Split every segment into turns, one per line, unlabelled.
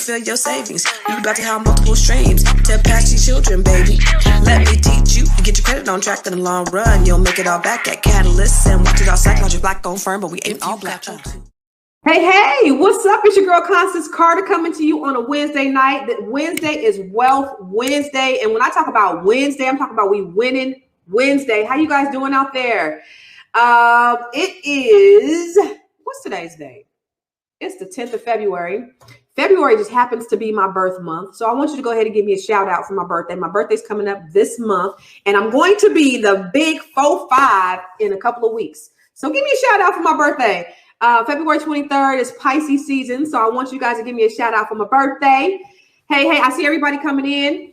fill your savings. You about to have multiple streams to pass your children, baby. Let me teach you. You get your credit on track in the long run. You'll make it all back at Catalyst and watch it all psychology black on firm, but we ain't all black.
Hey, what's up? It's your girl Constance Carter coming to you on a Wednesday night. That Wednesday is Wealth Wednesday. And when I talk about Wednesday, I'm talking about we winning Wednesday. How you guys doing out there? It is, what's today's date? It's the 10th of February. February just happens to be my birth month. So I want you to go ahead and give me a shout out for my birthday. My birthday's coming up this month, and I'm going to be the big 4-5 in a couple of weeks. So give me a shout out for my birthday. February 23rd is Pisces season. So I want you guys to give me a shout out for my birthday. Hey, I see everybody coming in.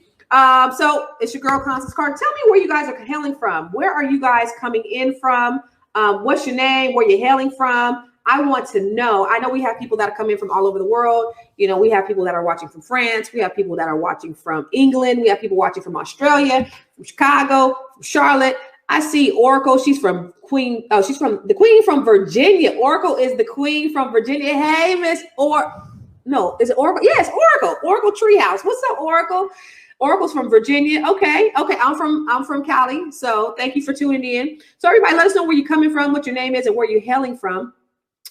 So it's your girl Constance Carter. Tell me where you guys are hailing from. Where are you guys coming in from? What's your name? Where you're hailing from? I want to know. I know we have people that are coming from all over the world. You know, we have people that are watching from France. We have people that are watching from England. We have people watching from Australia, from Chicago, from Charlotte. I see Oracle. She's from Queen. Oh, she's from the Queen from Virginia. Oracle is the Queen from Virginia. Hey, Miss no, is it Oracle? Yes, Oracle. Oracle Treehouse. What's up, Oracle? Oracle's from Virginia. Okay. I'm from Cali. So thank you for tuning in. So everybody, let us know where you're coming from, what your name is, and where you're hailing from.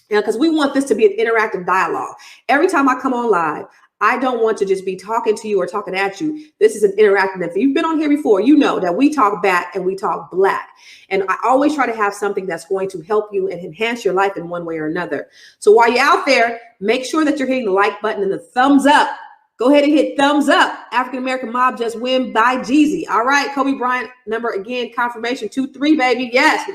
Because we want this to be an interactive dialogue. Every time I come on live, I don't want to just be talking to you or talking at you. This is an interactive. If you've been on here before, you know that we talk back and we talk black. And I always try to have something that's going to help you and enhance your life in one way or another. So while you're out there, make sure that you're hitting the like button and the thumbs up. Go ahead and hit thumbs up. African-American mob just win by Jeezy. All right. Kobe Bryant number again, confirmation 2-3, baby. Yes.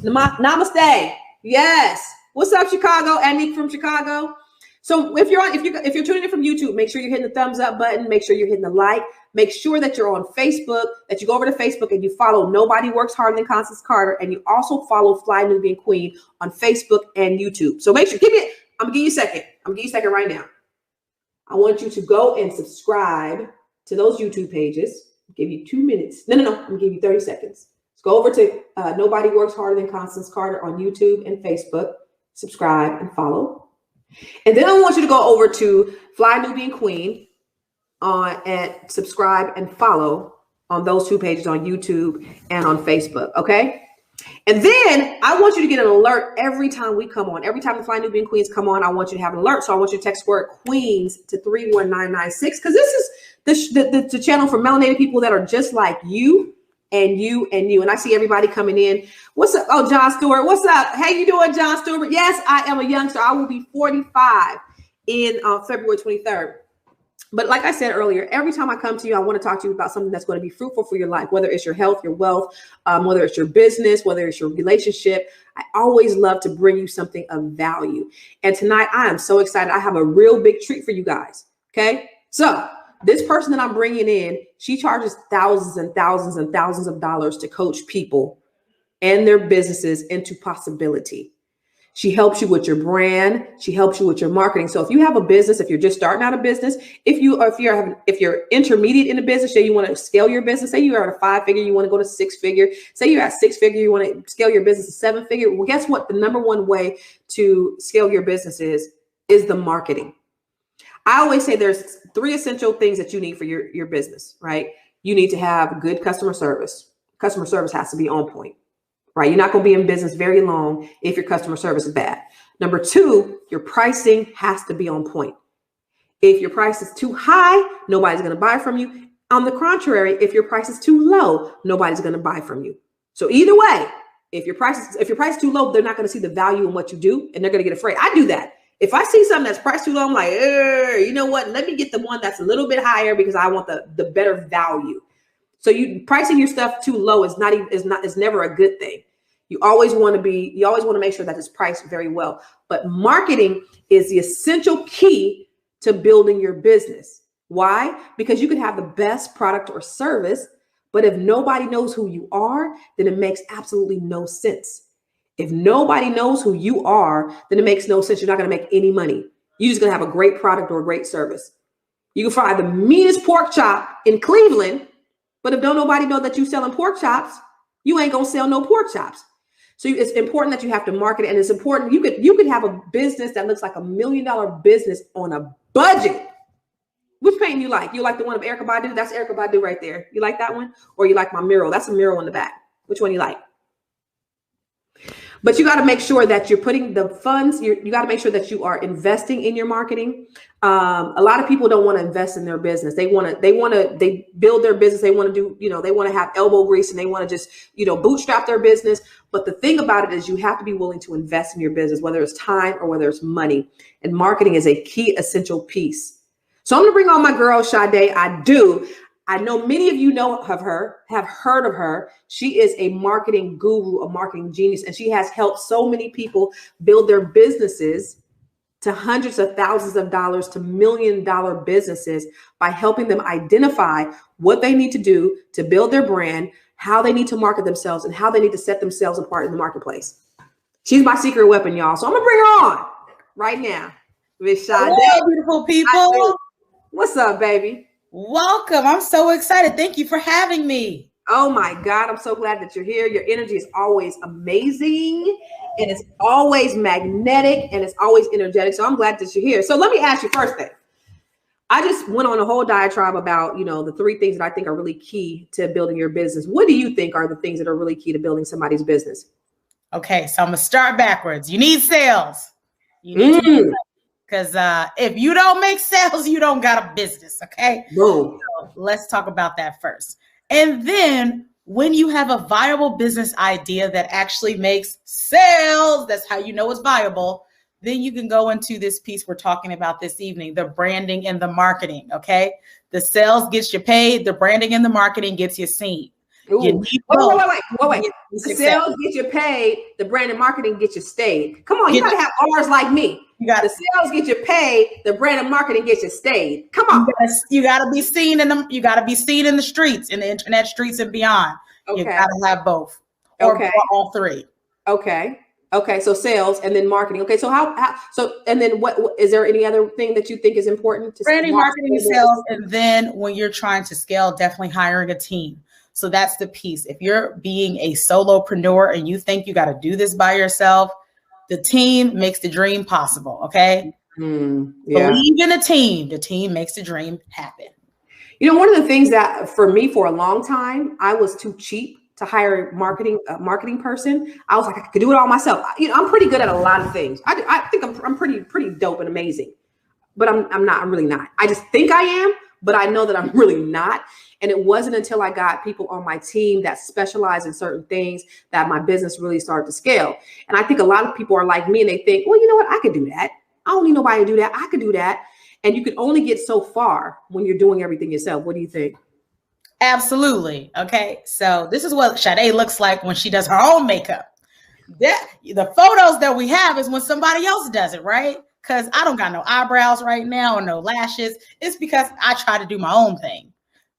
Namaste. Yes. What's up, Chicago? Annick from Chicago. So if you're tuning in from YouTube, make sure you're hitting the thumbs up button. Make sure you're hitting the like. Make sure that you're on Facebook, that you go over to Facebook and you follow Nobody Works Harder Than Constance Carter. And you also follow Fly Nubian Queen on Facebook and YouTube. So make sure, I'm gonna give you a second. I'm gonna give you a second right now. I want you to go and subscribe to those YouTube pages. I'll give you 2 minutes. No. I'm gonna give you 30 seconds. Let's go over to Nobody Works Harder Than Constance Carter on YouTube and Facebook. Subscribe and follow. And then I want you to go over to Fly Nubian Queen and subscribe and follow on those 2 pages on YouTube and on Facebook. Okay. And then I want you to get an alert every time we come on. Every time the Fly Nubian Queens come on, I want you to have an alert. So I want you to text word Queens to 31996 because this is the channel for melanated people that are just like you. And you. And I see everybody coming in. What's up? Oh, John Stewart. What's up? How you doing, John Stewart? Yes, I am a youngster. I will be 45 in February 23rd. But like I said earlier, every time I come to you, I want to talk to you about something that's going to be fruitful for your life, whether it's your health, your wealth, whether it's your business, whether it's your relationship. I always love to bring you something of value. And tonight I am so excited. I have a real big treat for you guys. Okay. So this person that I'm bringing in, she charges thousands and thousands and thousands of dollars to coach people and their businesses into possibility. She helps you with your brand. She helps you with your marketing. So if you have a business, if you're just starting out a business, if you're intermediate in a business, say you want to scale your business, say you are at a 5-figure, you want to go to 6-figure, say you're at 6-figure, you want to scale your business to 7-figure. Well, guess what? The number one way to scale your business is the marketing. I always say there's 3 essential things that you need for your business, right? You need to have good customer service. Customer service has to be on point, right? You're not going to be in business very long if your customer service is bad. Number 2, your pricing has to be on point. If your price is too high, nobody's going to buy from you. On the contrary, if your price is too low, nobody's going to buy from you. So either way, if your price is too low, they're not going to see the value in what you do, and they're going to get afraid. I do that. If I see something that's priced too low, I'm like, you know what? Let me get the one that's a little bit higher because I want the better value. So you pricing your stuff too low is never a good thing. You always want to make sure that it's priced very well. But marketing is the essential key to building your business. Why? Because you could have the best product or service, but if nobody knows who you are, then it makes absolutely no sense. If nobody knows who you are, then it makes no sense. You're not going to make any money. You're just going to have a great product or a great service. You can find the meanest pork chop in Cleveland, but if don't nobody know that you're selling pork chops, you ain't going to sell no pork chops. So it's important that you have to market it. And it's important. You could have a business that looks like $1 million business on a budget. Which painting you like? You like the one of Erykah Badu? That's Erykah Badu right there. You like that one? Or you like my mural? That's a mural in the back. Which one you like? But you got to make sure that you're putting the funds, you got to make sure that you are investing in your marketing. A lot of people don't want to invest in their business. They build their business. They want to do, they want to have elbow grease and they want to just, bootstrap their business. But the thing about it is you have to be willing to invest in your business, whether it's time or whether it's money. And marketing is a key essential piece. So I'm going to bring on my girl, Sade. I know many of you know of her, have heard of her. She is a marketing guru, a marketing genius, and she has helped so many people build their businesses to hundreds of thousands of dollars to $1 million businesses by helping them identify what they need to do to build their brand, how they need to market themselves, and how they need to set themselves apart in the marketplace. She's my secret weapon, y'all. So I'm going to bring her on right now. Miss Sade.
Hello, beautiful people.
What's up, baby?
Welcome. I'm so excited. Thank you for having me.
Oh my God. I'm so glad that you're here. Your energy is always amazing and it's always magnetic and it's always energetic. So I'm glad that you're here. So let me ask you first thing. I just went on a whole diatribe about, the 3 things that I think are really key to building your business. What do you think are the things that are really key to building somebody's business?
Okay. So I'm going to start backwards. You need sales. You need to because if you don't make sales, you don't got a business. Okay.
Boom.
So let's talk about that first. And then when you have a viable business idea that actually makes sales, that's how you know it's viable. Then you can go into this piece we're talking about this evening, the branding and the marketing. Okay. The sales gets you paid. The branding and the marketing gets you seen. You need
wait. The sales get you paid. The brand and marketing get you stayed. Come on. You got to have R's like me. The sales get you paid. The brand and marketing gets you stayed. Come on.
You got to be seen in them. You got to be seen in the streets, in the internet streets and beyond. Okay. You got to have both or all 3.
Okay. So sales and then marketing. Okay. So and then what is there any other thing that you think is important to
branding, marketing, sales? And then when you're trying to scale, definitely hiring a team. So that's the piece. If you're being a solopreneur and you think you got to do this by yourself, the team makes the dream possible. Okay. Believe in a team. The team makes the dream happen.
One of the things that for me for a long time, I was too cheap to hire a marketing person. I was like, I could do it all myself. I'm pretty good at a lot of things. I think I'm pretty dope and amazing, but I'm not. I'm really not. I just think I am, but I know that I'm really not. And it wasn't until I got people on my team that specialize in certain things that my business really started to scale. And I think a lot of people are like me and they think, well, you know what? I could do that. I don't need nobody to do that. I could do that. And you can only get so far when you're doing everything yourself. What do you think?
Absolutely. Okay. So this is what Sade looks like when she does her own makeup. The photos that we have is when somebody else does it, right? Because I don't got no eyebrows right now or no lashes. It's because I try to do my own thing.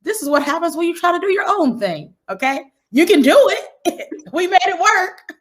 This is what happens when you try to do your own thing. Okay. You can do it. We made it work,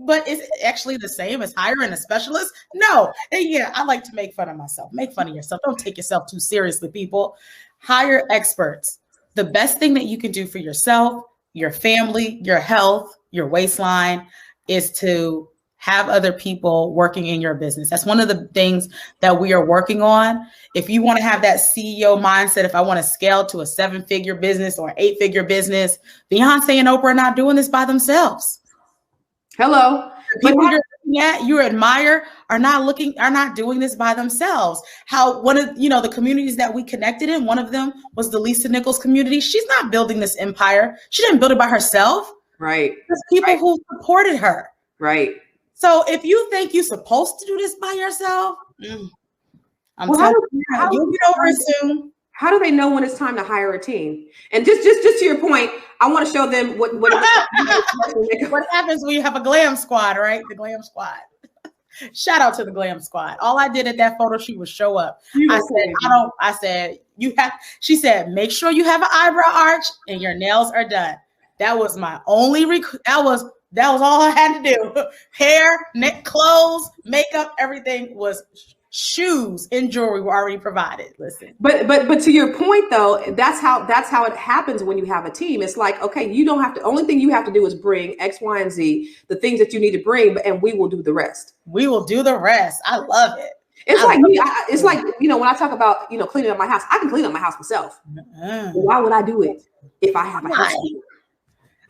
but is it actually the same as hiring a specialist? No. And yeah, I like to make fun of myself. Make fun of yourself. Don't take yourself too seriously, people. Hire experts. The best thing that you can do for yourself, your family, your health, your waistline is to have other people working in your business. That's one of the things that we are working on. If you want to have that CEO mindset, if I want to scale to a 7-figure business or 8-figure business, Beyonce and Oprah are not doing this by themselves.
Hello.
People you're looking at, you admire, are not doing this by themselves. How one of the communities that we connected in, one of them was the Lisa Nichols community. She's not building this empire. She didn't build it by herself.
Right.
There's people who supported her.
Right.
So if you think you're supposed to do this by yourself, you'll get over it soon.
How do they know when it's time to hire a team? And just to your point, I want to show them what happens
when you have a glam squad, right? The glam squad. Shout out to the glam squad. All I did at that photo shoot was show up. She said, make sure you have an eyebrow arch and your nails are done. That was my only that was all I had to do. Hair, neck, clothes, makeup, everything was shoes and jewelry were already provided. Listen.
But to your point though, that's how it happens when you have a team. It's like, okay, you don't have to, only thing you have to do is bring X, Y, and Z, the things that you need to bring, and we will do the rest.
We will do the rest. I love it.
It's like me. It's like, when I talk about, cleaning up my house, I can clean up my house myself. Why would I do it if I have a house?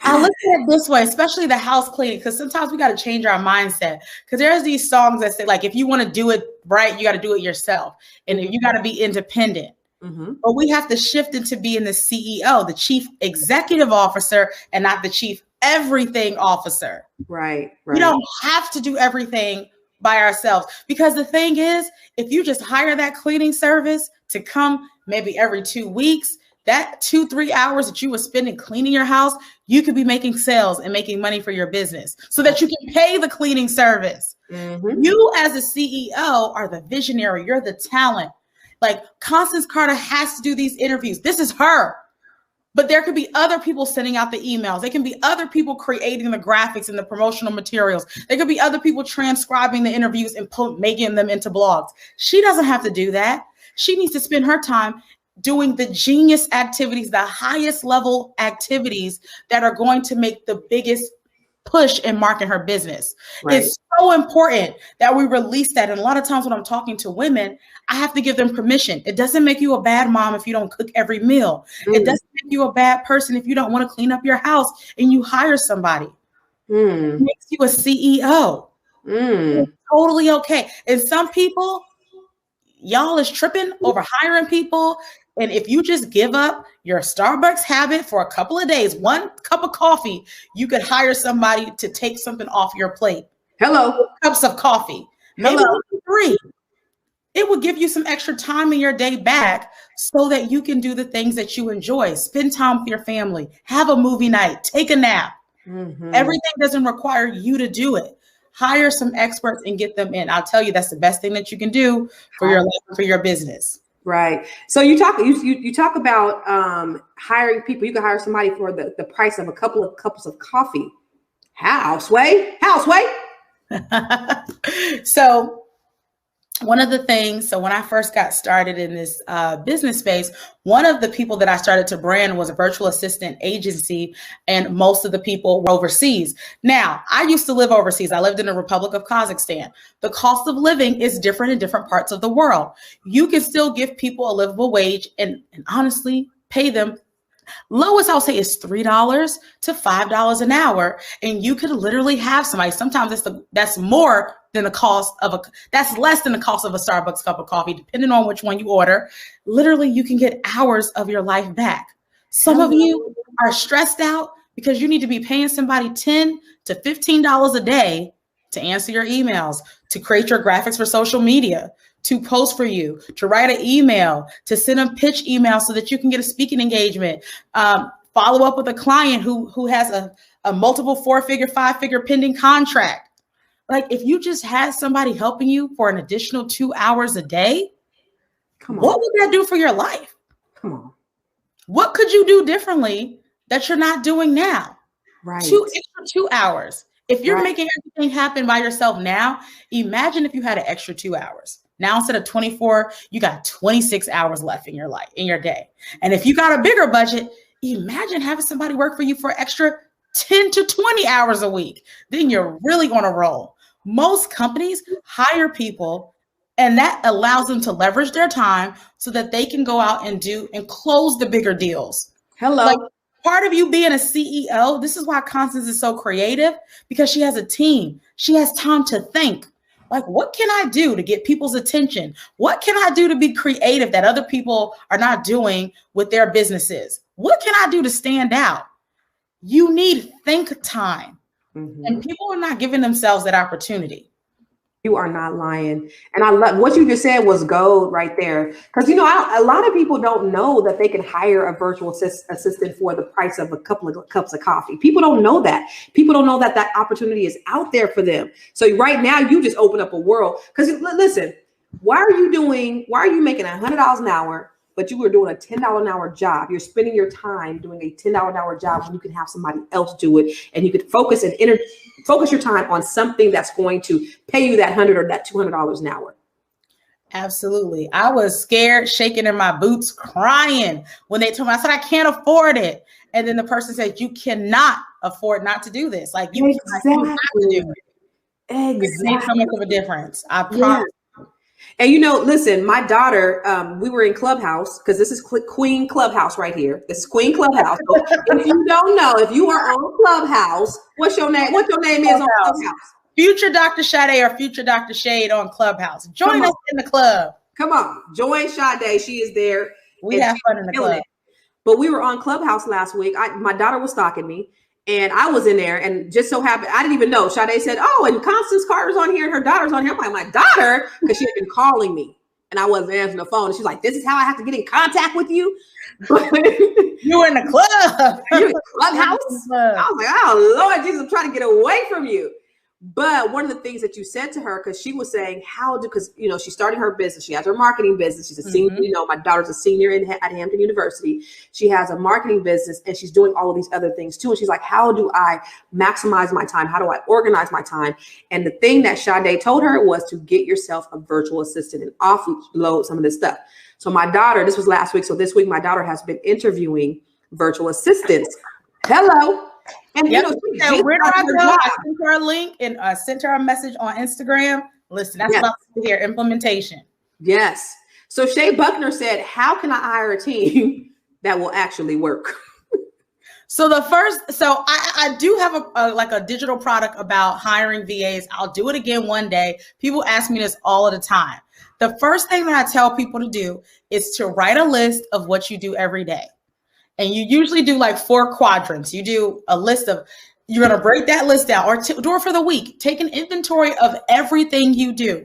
I look at it this way, especially the house cleaning, because sometimes we got to change our mindset. Because there's these songs that say, like, if you want to do it right, you got to do it yourself. And you got to be independent. But we have to shift into being the CEO, the chief executive officer, and not the chief everything officer.
Right.
We don't have to do everything by ourselves. Because the thing is, if you just hire that cleaning service to come maybe every 2 weeks, that 2-3 hours that you were spending cleaning your house, you could be making sales and making money for your business so that you can pay the cleaning service. You as a CEO are the visionary. You're the talent. Like, Constance Carter has to do these interviews. This is her. But there could be other people sending out the emails. There can be other people creating the graphics and the promotional materials. There could be other people transcribing the interviews and making them into blogs. She doesn't have to do that. She needs to spend her time doing the genius activities, the highest level activities that are going to make the biggest push in marketing her business. Right. It's so important that we release that. And a lot of times when I'm talking to women, I have to give them permission. It doesn't make you a bad mom if you don't cook every meal. It doesn't make you a bad person if you don't want to clean up your house and you hire somebody. It makes you a CEO. It's totally okay. And some people, y'all is tripping over hiring people. And if you just give up your Starbucks habit for a couple of days, 1 cup of coffee, you could hire somebody to take something off your plate.
Hello.
Cups of coffee. Maybe 3. It will give you some extra time in your day back so that you can do the things that you enjoy. Spend time with your family. Have a movie night. Take a nap. Everything doesn't require you to do it. Hire some experts and get them in. I'll tell you, that's the best thing that you can do for your life, for your business.
Right. So you talk about hiring people. You can hire somebody for the price of a couple of cups of coffee. How, Sway?
So one of the things, so when I first got started in this business space, one of the people that I started to brand was a virtual assistant agency, and most of the people were overseas. Now, I used to live overseas. I lived in the Republic of Kazakhstan. The cost of living is different in different parts of the world. You can still give people a livable wage and honestly pay them. Lowest I'll say is $3 to $5 an hour. And you could literally have somebody, sometimes that's more than the cost of that's less than the cost of a Starbucks cup of coffee, depending on which one you order. Literally, you can get hours of your life back. Some of you are stressed out because you need to be paying somebody $10 to $15 a day to answer your emails, to create your graphics for social media, to post for you, to write an email, to send a pitch email so that you can get a speaking engagement, follow up with a client who has a multiple 4-figure, 5-figure pending contract. Like, if you just had somebody helping you for an additional 2 hours a day, what would that do for your life?
Come on.
What could you do differently that you're not doing now?
Right.
2 hours. If you're making everything happen by yourself now, imagine if you had an extra 2 hours. Now, instead of 24, you got 26 hours left in your life, in your day. And if you got a bigger budget, imagine having somebody work for you for extra 10 to 20 hours a week. Then you're really on a roll. Most companies hire people, and that allows them to leverage their time so that they can go out and do and close the bigger deals.
Hello.
Like, part of you being a CEO, this is why Constance is so creative, because she has a team. She has time to think. Like, what can I do to get people's attention? What can I do to be creative that other people are not doing with their businesses? What can I do to stand out? You need think time. And people are not giving themselves that opportunity.
You are not lying. And I love what you just said was gold right there. Because, a lot of people don't know that they can hire a virtual assistant for the price of a couple of cups of coffee. People don't know that. People don't know that that opportunity is out there for them. So right now you just open up a world. Because listen, why are you making $100 an hour, but you were doing a $10 an hour job? You're spending your time doing a $10 an hour job when you can have somebody else do it, and you could focus your time on something that's going to pay you that $100 or that $200 an hour.
Absolutely. I was scared, shaking in my boots, crying when they told me. I said, I can't afford it. And then the person said, you cannot afford not to do this. Like, you have to do it.
Exactly.
It makes so much of a difference. I promise.
And listen, my daughter, we were in Clubhouse because this is Queen Clubhouse right here. This is Queen Clubhouse. So if you don't know, if you are on Clubhouse, what's your name? What your name is on Clubhouse?
Future Dr. Sade or Future Dr. Shade on Clubhouse. Join us in the club.
Come on, join Sade. She is there.
We have fun in the club.
But we were on Clubhouse last week. My daughter was stalking me. And I was in there, and just so happened, I didn't even know. Sade said, "Oh, and Constance Carter's on here, and her daughter's on here." I'm like, "My daughter?" Because she had been calling me, and I wasn't answering the phone. And she's like, "This is how I have to get in contact with you."
You were in the club.
You in Clubhouse? I was like, "Oh Lord Jesus, I'm trying to get away from you." But one of the things that you said to her, because she was saying, because she's starting her business. She has her marketing business. She's a senior. My daughter's a senior at Hampton University. She has a marketing business, and she's doing all of these other things too. And she's like, how do I maximize my time? How do I organize my time? And the thing that Sade told her was to get yourself a virtual assistant and offload some of this stuff. So my daughter, this was last week. So this week, my daughter has been interviewing virtual assistants. Hello. And
where do I go? I sent her a link and sent her a message on Instagram. Listen, that's about to hear implementation.
Yes. So Shay Buckner said, how can I hire a team that will actually work?
So I do have a digital product about hiring VAs. I'll do it again one day. People ask me this all of the time. The first thing that I tell people to do is to write a list of what you do every day. And you usually do like 4 quadrants. You do a list of, you're going to break that list down or do it for the week. Take an inventory of everything you do.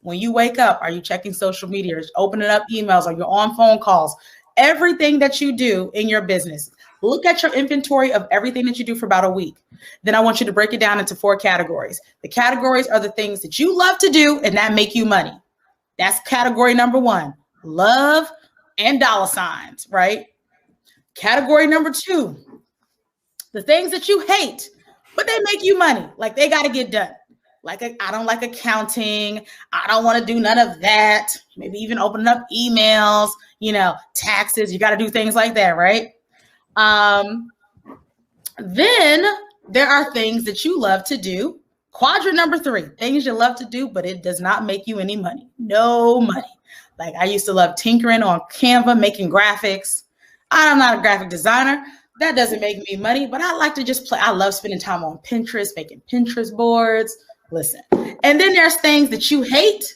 When you wake up, are you checking social media? Are you opening up emails? Are you on phone calls? Everything that you do in your business. Look at your inventory of everything that you do for about a week. Then I want you to break it down into 4 categories. The categories are the things that you love to do and that make you money. That's category number 1, love and dollar signs, right? Category number 2, the things that you hate, but they make you money. Like they got to get done. Like I don't like accounting. I don't want to do none of that. Maybe even opening up emails, taxes. You got to do things like that, right? Then there are things that you love to do. Quadrant number 3, things you love to do, but it does not make you any money. No money. Like I used to love tinkering on Canva, making graphics. I'm not a graphic designer. That doesn't make me money, but I like to just play. I love spending time on Pinterest, making Pinterest boards. Listen. And then there's things that you hate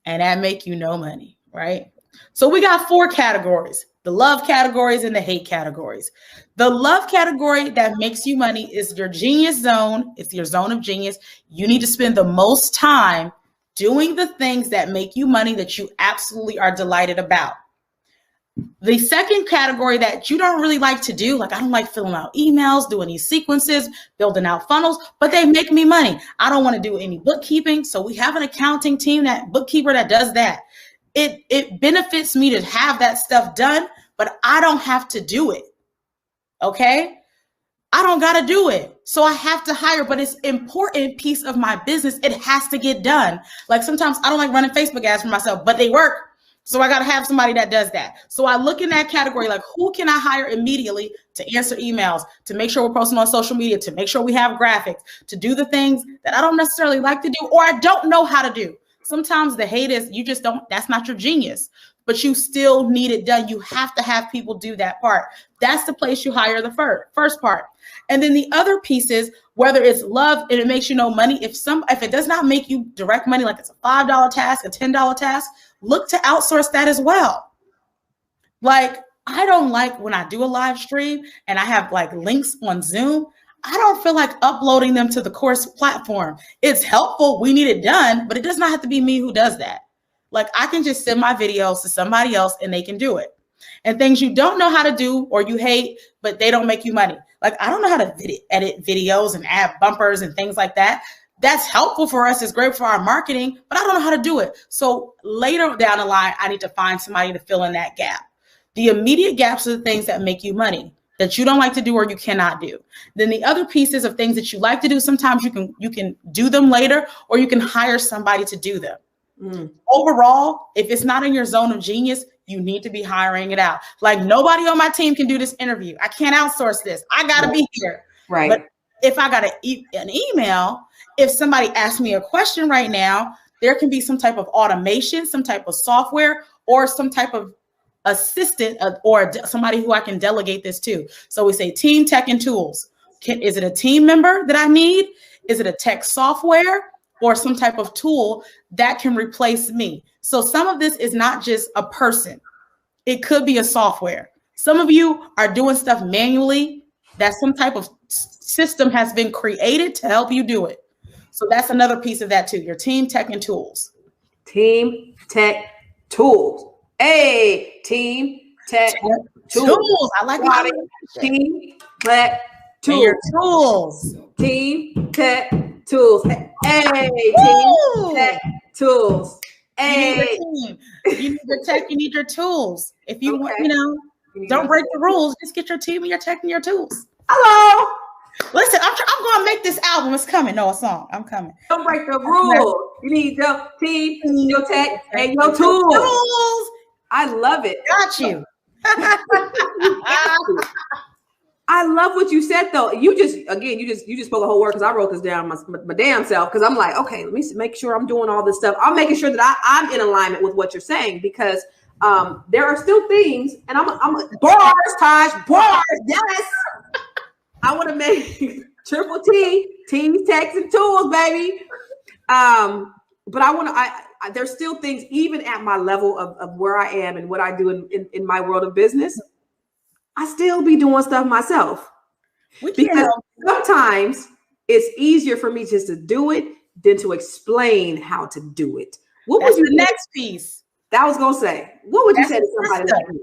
and that make you no money, right? So we got 4 categories, the love categories and the hate categories. The love category that makes you money is your genius zone. It's your zone of genius. You need to spend the most time doing the things that make you money that you absolutely are delighted about. The second category that you don't really like to do, like I don't like filling out emails, doing these sequences, building out funnels, but they make me money. I don't want to do any bookkeeping. So we have an accounting team, that bookkeeper that does that. It benefits me to have that stuff done, but I don't have to do it. Okay. I don't got to do it. So I have to hire, but it's an important piece of my business. It has to get done. Like sometimes I don't like running Facebook ads for myself, but they work. So I got to have somebody that does that. So I look in that category, like who can I hire immediately to answer emails, to make sure we're posting on social media, to make sure we have graphics, to do the things that I don't necessarily like to do, or I don't know how to do. Sometimes the hate is you just don't, that's not your genius, but you still need it done. You have to have people do that part. That's the place you hire the first part. And then the other pieces, whether it's love and it makes you no money, if it does not make you direct money, like it's a $5 task, a $10 task, look to outsource that as well. Like, I don't like when I do a live stream and I have like links on Zoom, I don't feel like uploading them to the course platform. It's helpful. We need it done, but it does not have to be me who does that. Like I can just send my videos to somebody else and they can do it. And things you don't know how to do or you hate, but they don't make you money. Like I don't know how to edit videos and add bumpers and things like that. That's helpful for us. It's great for our marketing, but I don't know how to do it. So later down the line, I need to find somebody to fill in that gap. The immediate gaps are the things that make you money that you don't like to do or you cannot do. Then the other pieces of things that you like to do, sometimes you can do them later or you can hire somebody to do them. Overall, if it's not in your zone of genius, you need to be hiring it out. Like nobody on my team can do this interview. I can't outsource this. I got to be here.
Right.
But if I got an email, if somebody asks me a question right now, there can be some type of automation, some type of software, or some type of assistant or somebody who I can delegate this to. So we say team, tech, and tools. Is it a team member that I need? Is it a tech software or some type of tool that can replace me? So some of this is not just a person. It could be a software. Some of you are doing stuff manually that some type of system has been created to help you do it. So that's another piece of that too. Your team, tech, and tools.
Team, tech, tools. Hey, team, tech, tools.
I like that.
Team, tech, tools.
And your tools.
Team, tech, tools. Hey, team, tech, tools. Hey.
You need your tech, you need your tools. If you want, don't break the rules. Just get your team and your tech and your tools.
Hello.
Listen, I'm going to make this album. It's coming. No, a song. I'm coming.
Don't break the rules. You need your team, your tech, and your tools. I love it.
Got you.
I love what you said, though. You just spoke a whole word because I wrote this down my damn self because I'm like, okay, let me make sure I'm doing all this stuff. I'm making sure that I'm in alignment with what you're saying because there are still things, and I'm bars, Taj, bars, yes. I want to make triple T, teams, techs, and tools, baby. But there's still things, even at my level of where I am and what I do in my world of business, I still be doing stuff myself. Because sometimes it's easier for me just to do it than to explain how to do it. What was the
next piece?
That I was going to say. What would you say to somebody like me?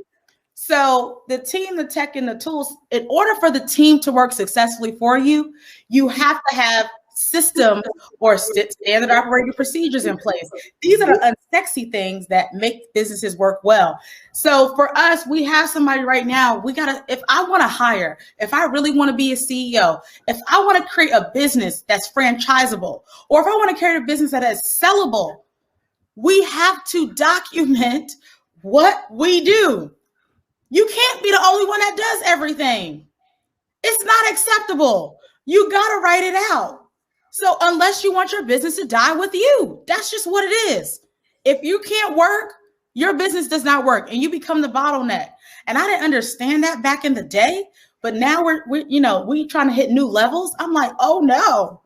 So the team, the tech, and the tools, in order for the team to work successfully for you, you have to have systems or standard operating procedures in place. These are the unsexy things that make businesses work well. So for us, we have somebody right now, if I want to hire, if I really want to be a CEO, if I want to create a business that's franchisable, or if I want to create a business that is sellable, we have to document what we do. You can't be the only one that does everything. It's not acceptable. You got to write it out. So unless you want your business to die with you, that's just what it is. If you can't work, your business does not work and you become the bottleneck. And I didn't understand that back in the day, but now we trying to hit new levels. I'm like, oh no.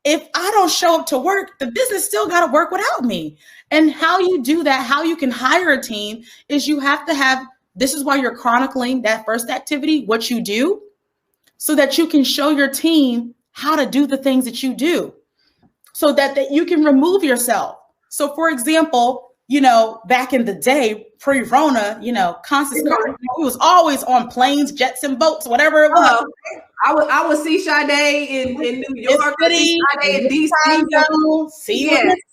If I don't show up to work, the business still got to work without me. And how you do that, how you can hire a team is you have to have, this is why you're chronicling that first activity, what you do, so that you can show your team how to do the things that you do so that you can remove yourself. So for example, back in the day, pre-Rona, Constance Carter, we was always on planes, jets, and boats, whatever it was.
I would see Sade in New York,
City,
Sade in DC.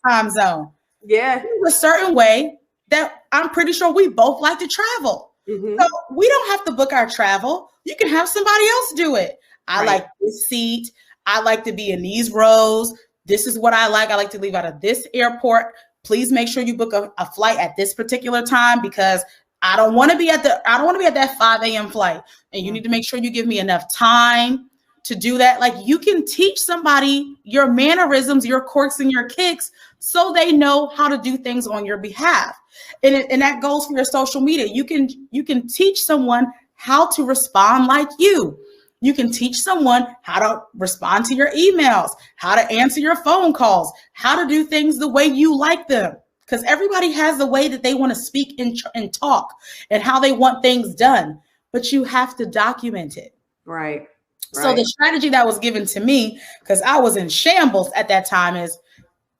Time zone.
Yeah.
There's a certain way that I'm pretty sure we both like to travel. Mm-hmm. So we don't have to book our travel. You can have somebody else do it. I like this seat. I like to be in these rows. This is what I like. I like to leave out of this airport. Please make sure you book a flight at this particular time because I don't want to be at that 5 a.m. flight. And you need to make sure you give me enough time to do that. Like you can teach somebody your mannerisms, your quirks and your kicks so they know how to do things on your behalf. And that goes for your social media. You can teach someone how to respond like you. You can teach someone how to respond to your emails, how to answer your phone calls, how to do things the way you like them. Because everybody has the way that they want to speak and talk and how they want things done. But you have to document it.
Right.
So the strategy that was given to me, because I was in shambles at that time, is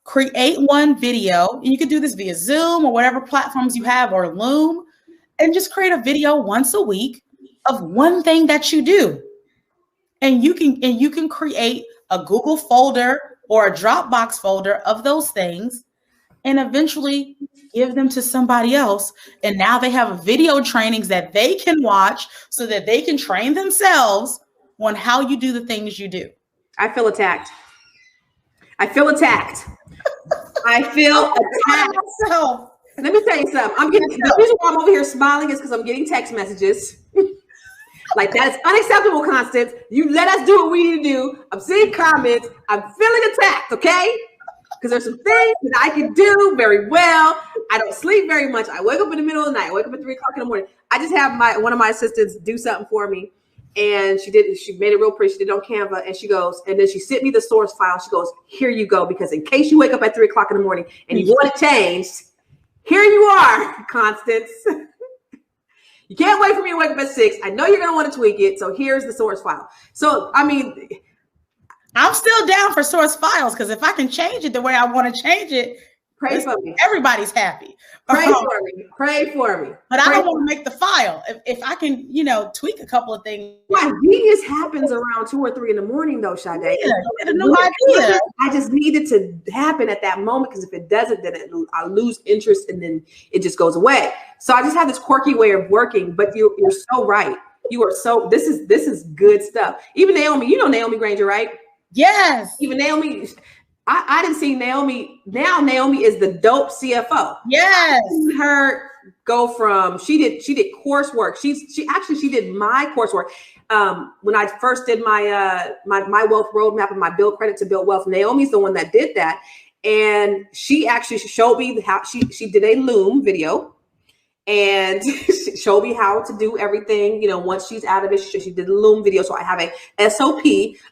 create one video. And you can do this via Zoom or whatever platforms you have or Loom. And just create a video once a week of one thing that you do. And you can create a Google folder or a Dropbox folder of those things and eventually give them to somebody else. And now they have video trainings that they can watch so that they can train themselves on how you do the things you do.
I feel attacked. I feel attacked. Let me tell you something. The reason why I'm over here smiling is because I'm getting text messages. Like, that is unacceptable, Constance. You let us do what we need to do. I'm seeing comments. I'm feeling attacked, okay? because there's some things that I can do very well. I don't sleep very much. I wake up in the middle of the night. I wake up at 3 o'clock in the morning. I just have one of my assistants do something for me. And she made it real pretty. She did it on Canva. And she goes, and then she sent me the source file. She goes, here you go. Because in case you wake up at 3 o'clock in the morning and you want it changed, here you are, Constance. You can't wait for me to wake up at 6. I know you're going to want to tweak it. So here's the source file. So, I mean,
I'm still down for source files because if I can change it the way I want to change it,
pray for me.
Everybody's happy.
Pray for me. Pray for me.
But I don't want to make the file. If I can, tweak a couple of things.
My genius happens around 2 or 3 in the morning, though, Sade.
Yeah, you had no idea.
I just need it to happen at that moment because if it doesn't, then I lose interest and then it just goes away. So I just have this quirky way of working. But you're so right. You are so. This is good stuff. Even Naomi, Naomi Granger, right?
Yes.
Even Naomi. I didn't see Naomi. Now Naomi is the dope CFO.
Yes.
Her go from she did coursework. She did my coursework. When I first did my my wealth roadmap and my build credit to build wealth, Naomi's the one that did that. And she actually showed me how she did a Loom video and showed me how to do everything. Once she's out of it, she did a Loom video. So I have a SOP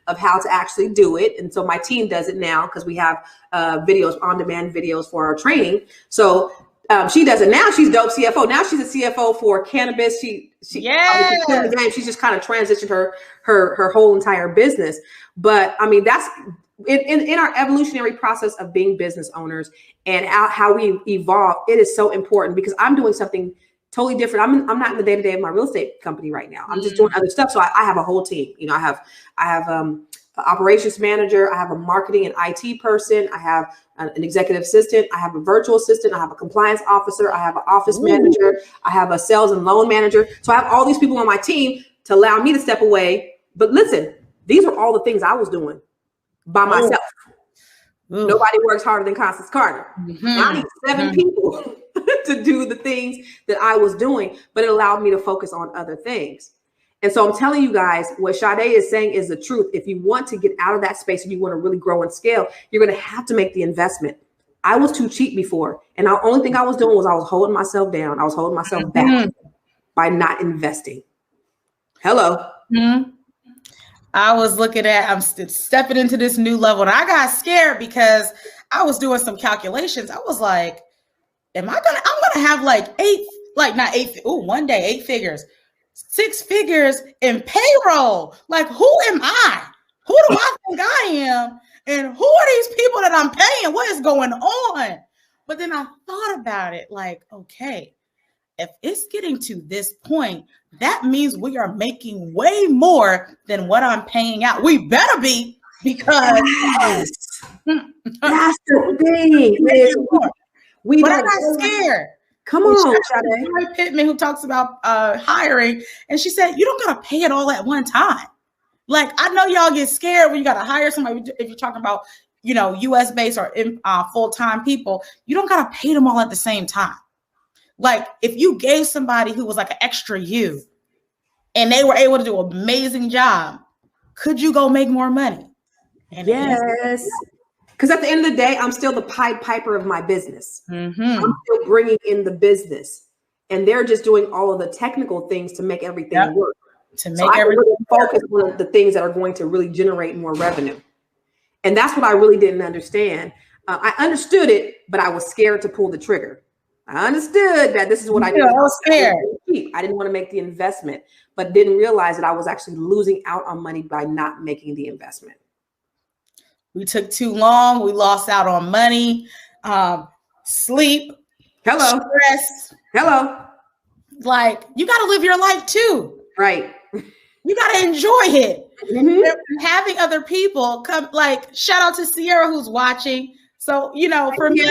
of how to actually do it. And so my team does it now because we have videos, on-demand videos for our training. So she does it now. She's dope CFO. Now she's a CFO for cannabis. She's just kind of transitioned her whole entire business. But I mean, that's in our evolutionary process of being business owners and how we evolve. It is so important because I'm doing something totally different. I'm not in the day-to-day of my real estate company right now. I'm just doing other stuff. So I have a whole team. I have an operations manager. I have a marketing and IT person. I have an executive assistant. I have a virtual assistant. I have a compliance officer. I have an office manager. I have a sales and loan manager. So I have all these people on my team to allow me to step away. But listen, these are all the things I was doing by myself. Nobody works harder than Constance Carter. I need 7 people to do the things that I was doing, but it allowed me to focus on other things. And so I'm telling you guys, what Sade is saying is the truth. If you want to get out of that space and you want to really grow and scale, you're going to have to make the investment. I was too cheap before. And the only thing I was doing was I was holding myself down. I was holding myself back by not investing. Hello.
I was I'm stepping into this new level and I got scared because I was doing some calculations. I was like, I'm going to have one day, 8 figures, 6 figures in payroll. Like, who am I? Who do I think I am? And who are these people that I'm paying? What is going on? But then I thought about it like, okay, if it's getting to this point, that means we are making way more than what I'm paying out. We better be because
that's the thing.
But I got scared.
Come on, Sade.
Pittman, who talks about hiring, and she said, you don't gotta pay it all at one time. Like, I know y'all get scared when you gotta hire somebody. If you're talking about, US based or full-time people, you don't gotta pay them all at the same time. Like, if you gave somebody who was like an extra you and they were able to do an amazing job, could you go make more money?
And yes. Because at the end of the day, I'm still the Pied Piper of my business. I'm still bringing in the business. And they're just doing all of the technical things to make everything work. I really focus on the things that are going to really generate more revenue. And that's what I really didn't understand. I understood it, but I was scared to pull the trigger. I understood that this is what I did.
I was scared.
I didn't want to make the investment, but didn't realize that I was actually losing out on money by not making the investment.
We took too long. We lost out on money, sleep, stress. Like, you got to live your life too.
Right.
You got to enjoy it. Having other people come, like, shout out to Sierra who's watching. So, for me,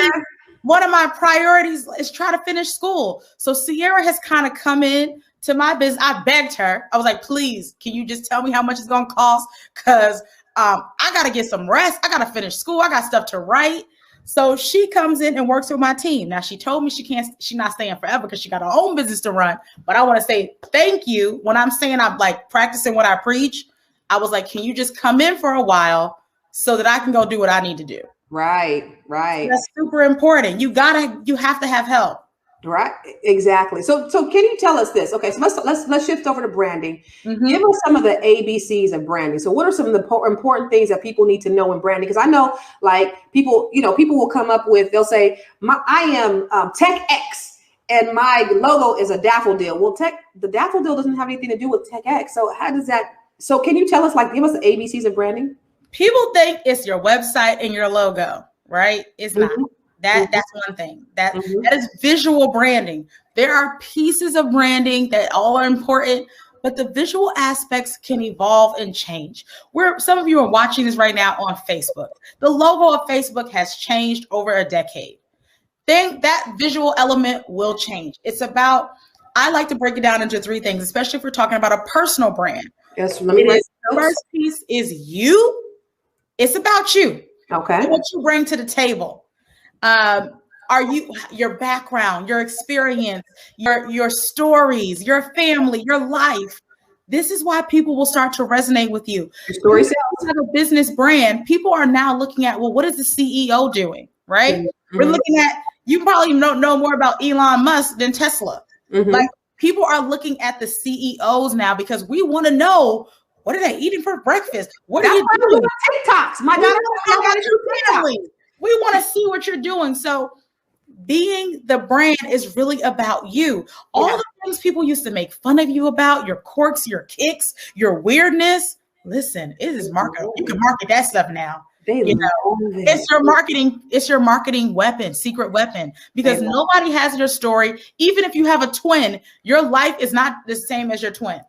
one of my priorities is try to finish school. So Sierra has kind of come in to my business. I begged her. I was like, please, can you just tell me how much it's going to cost? Because I got to get some rest. I got to finish school. I got stuff to write. So she comes in and works with my team. Now, she told me she's not staying forever because she got her own business to run. But I want to say thank you. When I'm saying I'm like practicing what I preach, I was like, can you just come in for a while so that I can go do what I need to do?
Right.
That's super important. You have to have help.
Right. Exactly. So can you tell us this? Okay. So let's shift over to branding.
Mm-hmm.
Give us some of the ABCs of branding. So what are some of the important things that people need to know in branding? Because I know like people will come up with, they'll say, I am Tech X and my logo is a daffodil. Well, the daffodil doesn't have anything to do with Tech X. So how does that, so can you tell us, like, give us the ABCs of branding?
People think it's your website and your logo, right? It's not.
Mm-hmm.
That's one thing. That is visual branding. There are pieces of branding that all are important, but the visual aspects can evolve and change. Some of you are watching this right now on Facebook. The logo of Facebook has changed over a decade. That visual element will change. It's about, I like to break it down into three things, especially if we're talking about a personal brand.
Yes,
The first piece is you. It's about you.
Okay.
What you bring to the table. Are you, your background, your experience, your stories, your family, your life. This is why people will start to resonate with you.
Your story sells.
You have a business brand. People are now looking at, well, what is the CEO doing? Right? Mm-hmm. We're looking at, you probably don't know more about Elon Musk than Tesla. Mm-hmm. Like, people are looking at the CEOs now because we want to know, what are they eating for breakfast? What are you doing?
TikToks. My daughter got to do TikToks.
We want to see what you're doing. So being the brand is really about you. All the things people used to make fun of you about, your quirks, your kicks, your weirdness. Listen, it is marketable. You can market that stuff now. It's your marketing weapon, secret weapon, because nobody has your story. Even if you have a twin, your life is not the same as your twin.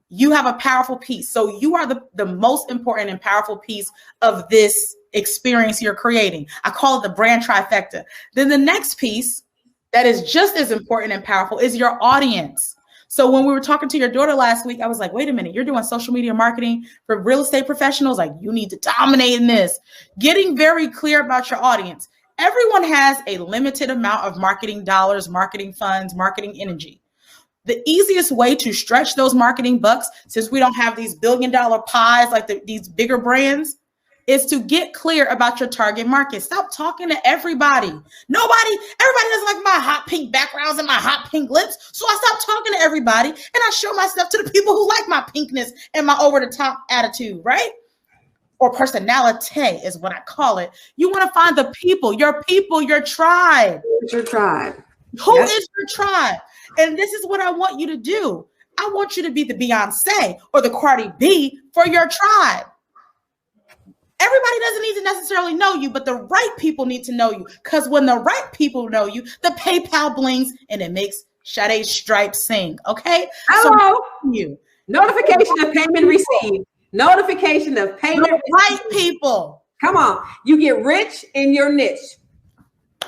You have a powerful piece. So you are the most important and powerful piece of this experience you're creating. I call it the brand trifecta. Then the next piece that is just as important and powerful is your audience. So when we were talking to your daughter last week, I was like, wait a minute, you're doing social media marketing for real estate professionals? Like, you need to dominate in this. Getting very clear about your audience. Everyone has a limited amount of marketing dollars, marketing funds, marketing energy. The easiest way to stretch those marketing bucks, since we don't have these billion-dollar pies like these bigger brands, is to get clear about your target market. Stop talking to everybody. Everybody doesn't like my hot pink backgrounds and my hot pink lips. So I stop talking to everybody and I show my stuff to the people who like my pinkness and my over-the-top attitude, right? Or personality is what I call it. You want to find the people, your tribe.
It's your tribe.
Who is your tribe? And this is what I want you to do. I want you to be the Beyonce or the Cardi B for your tribe. Everybody doesn't need to necessarily know you, but the right people need to know you. Because when the right people know you, the PayPal blings and it makes Sade's stripes sing. Okay?
Hello.
So you.
Notification of payment received. Notification of payment
the right people.
Come on. You get rich in your niche.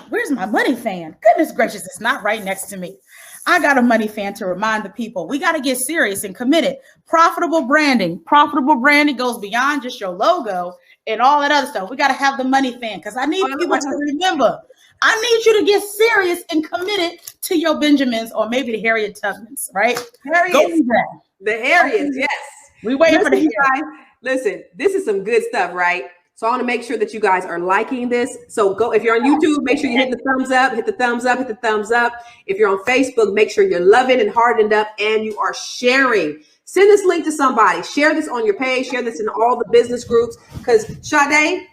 Where's my money fan? Goodness gracious, it's not right next to me. I got a money fan to remind the people. We got to get serious and committed. Profitable branding. Profitable branding goes beyond just your logo and all that other stuff. We got to have the money fan because I need people to remember. I need you to get serious and committed to your Benjamins or maybe the Harriet Tubmans, right?
The Harriets, yes.
We waiting for the
guys. Listen, this is some good stuff, right? So I want to make sure that you guys are liking this. So go, if you're on YouTube, make sure you hit the thumbs up, hit the thumbs up, hit the thumbs up. If you're on Facebook, make sure you're loving and hardened up and you are sharing. Send this link to somebody. Share this on your page. Share this in all the business groups. Because Sade,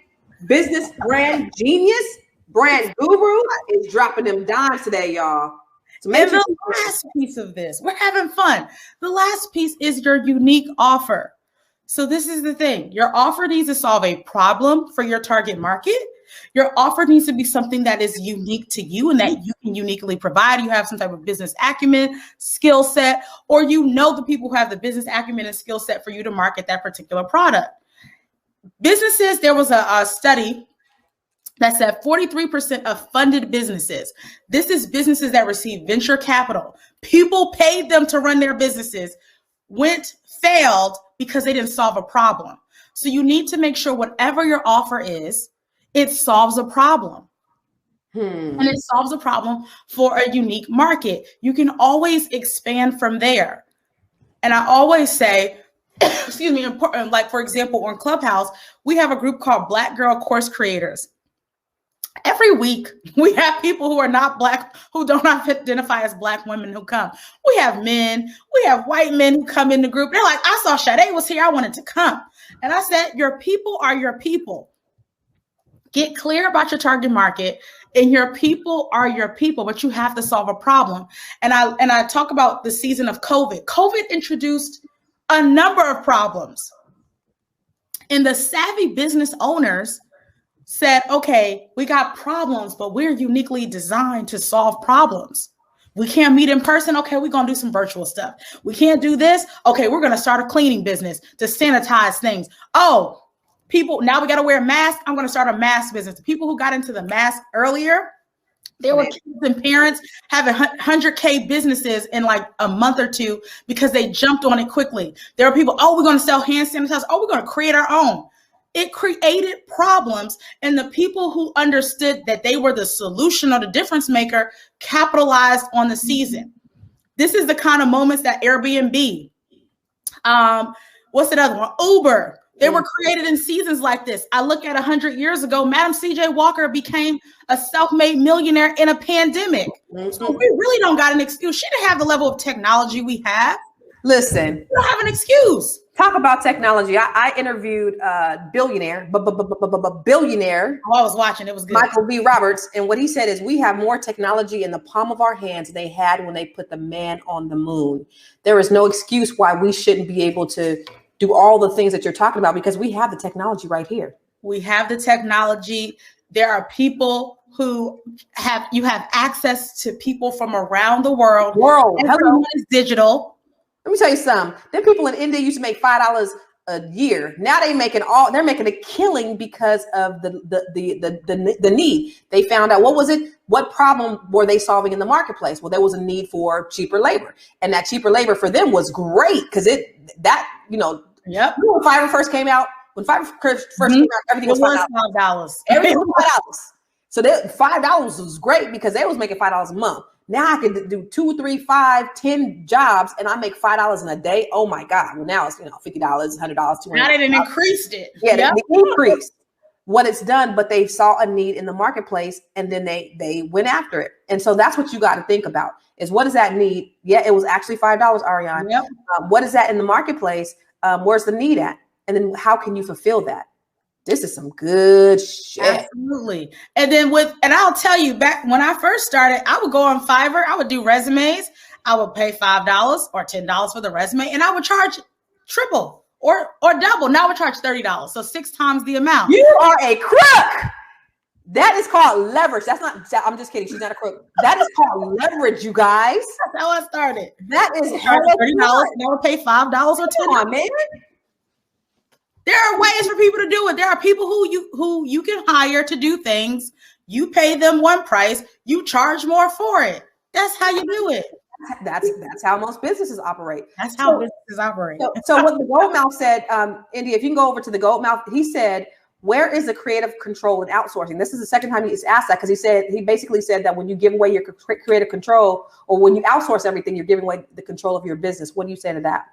business brand genius, brand guru, is dropping them dimes today, y'all.
So and the last piece of this, we're having fun. The last piece is your unique offer. So this is the thing. Your offer needs to solve a problem for your target market. Your offer needs to be something that is unique to you and that you can uniquely provide. You have some type of business acumen, skill set, or you know the people who have the business acumen and skill set for you to market that particular product. Businesses, there was a study that said 43% of funded businesses, this is businesses that receive venture capital, people paid them to run their businesses, failed because they didn't solve a problem. So you need to make sure whatever your offer is, it solves a problem. And it solves a problem for a unique market. You can always expand from there. And I always say, excuse me, like for example, on Clubhouse, we have a group called Black Girl Course Creators. Every week, we have people who are not Black, who don't identify as Black women who come. We have men, we have white men who come in the group. They're like, I saw Sade was here, I wanted to come. And I said, your people are your people. Get clear about your target market, and your people are your people, but you have to solve a problem. And I talk about the season of COVID. COVID introduced a number of problems. And the savvy business owners said, okay, we got problems, but we're uniquely designed to solve problems. We can't meet in person. Okay, we're going to do some virtual stuff. We can't do this. Okay, we're going to start a cleaning business to sanitize things. Oh, people, now we got to wear masks. I'm going to start a mask business. The people who got into the mask earlier, there were kids and parents having 100K businesses in like a month or two because they jumped on it quickly. There are people, oh, we're going to sell hand sanitizer. Oh, we're going to create our own. It created problems, and the people who understood that they were the solution or the difference maker capitalized on the season. This is the kind of moments that Airbnb, what's the other one? Uber. They were created in seasons like this. I look at 100 years ago, Madam C.J. Walker became a self-made millionaire in a pandemic. So we really don't got an excuse. She didn't have the level of technology we have.
Listen,
we don't have an excuse.
Talk about technology. I interviewed a billionaire.
Oh, I was watching. It was good.
Michael B. Roberts. And what he said is we have more technology in the palm of our hands than they had when they put the man on the moon. There is no excuse why we shouldn't be able to do all the things that you're talking about because we have the technology right here.
We have the technology. There are people who have access to people from around the world. Everyone is digital.
Let me tell you something. Them people in India used to make $5 a year. Now they're making a killing because of the need. They found out, what problem were they solving in the marketplace? Well, there was a need for cheaper labor. And that cheaper labor for them was great because when Fiverr first came out, everything was $5. Everything was $5. So $5 was great because they was making $5 a month. Now I can do 2, 3, 5, 10 jobs and I make $5 in a day. Oh my God. Well, now it's, $50, $100, $200.
Now they didn't increased it.
Yeah, they increased what it's done, but they saw a need in the marketplace and then they went after it. And so that's what you got to think about is what is that need? Yeah, it was actually $5, Ariane.
Yep.
What is that in the marketplace? Where's the need at? And then how can you fulfill that? This is some good shit.
Absolutely. And then I'll tell you, back when I first started, I would go on Fiverr, I would do resumes. I would pay $5 or $10 for the resume, and I would charge triple or double. Now I would charge $30. So 6 times the amount.
You are a crook. That is called leverage. I'm just kidding. She's not a crook. That is called leverage, you guys.
That's how I started.
That is
$30. Now I would pay $5 or $10.
Come on, man.
There are ways for people to do it. There are people who you can hire to do things. You pay them one price. You charge more for it. That's how you do it.
That's how most businesses operate.
That's how businesses operate.
So what the Goldmouth said, India, if you can go over to the Goldmouth, he said, where is the creative control in outsourcing? This is the second time he's asked that because he basically said that when you give away your creative control or when you outsource everything, you're giving away the control of your business. What do you say to that?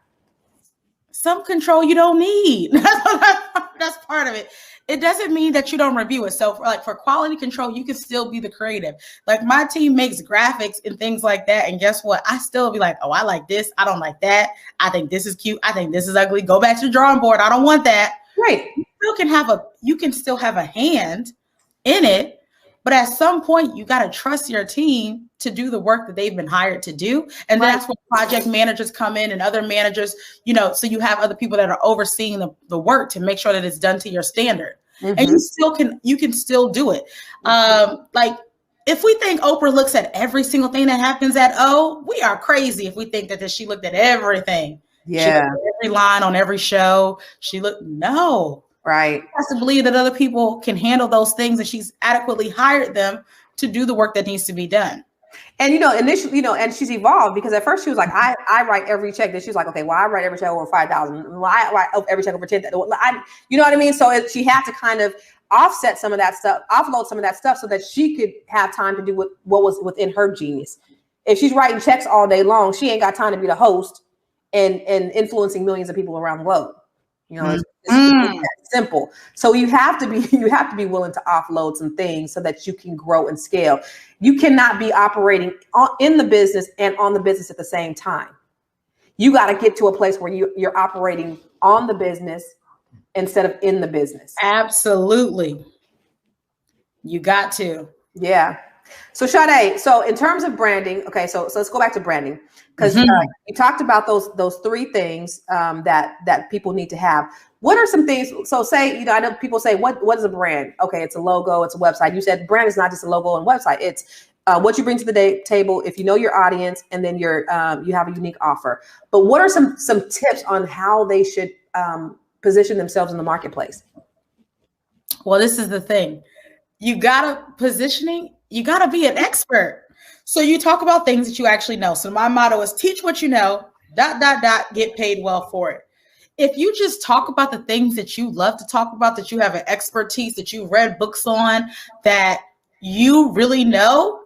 Some control you don't need. That's part of it. It doesn't mean that you don't review it. So for quality control, you can still be the creative. Like my team makes graphics and things like that. And guess what? I still be like, oh, I like this. I don't like that. I think this is cute. I think this is ugly. Go back to the drawing board. I don't want that.
Right.
You can still have a hand in it. But at some point, you got to trust your team to do the work that they've been hired to do. And that's when project managers come in and other managers, so you have other people that are overseeing the work to make sure that it's done to your standard. Mm-hmm. And you can still do it. Like if we think Oprah looks at every single thing that happens at O, we are crazy if we think that she looked at everything.
Yeah.
She looked at every line on every show. No.
Right.
She has to believe that other people can handle those things and she's adequately hired them to do the work that needs to be done.
And, initially, and she's evolved because at first she was like, I write every check. Then she's like, okay, well, I write every check over 5,000. Well, I write every check over 10,000. You know what I mean? So she had to kind of offload some of that stuff so that she could have time to do what was within her genius. If she's writing checks all day long, she ain't got time to be the host and influencing millions of people around the globe. simple. So you have to be willing to offload some things so that you can grow and scale. You cannot be operating in the business and on the business at the same time. You got to get to a place where you're operating on the business instead of in the business.
Absolutely. You got to.
Yeah. So Sade, so in terms of branding, okay, so let's go back to branding, because you talked about those three things that people need to have. What are some things? So say, I know people say, what is a brand? Okay, it's a logo, it's a website. You said brand is not just a logo and website. It's what you bring to the table. If you know your audience, and then you have a unique offer. But what are some tips on how they should position themselves in the marketplace?
Well, this is the thing. You gotta be an expert. So you talk about things that you actually know. So my motto is teach what you know, ... get paid well for it. If you just talk about the things that you love to talk about, that you have an expertise, that you read books on, that you really know,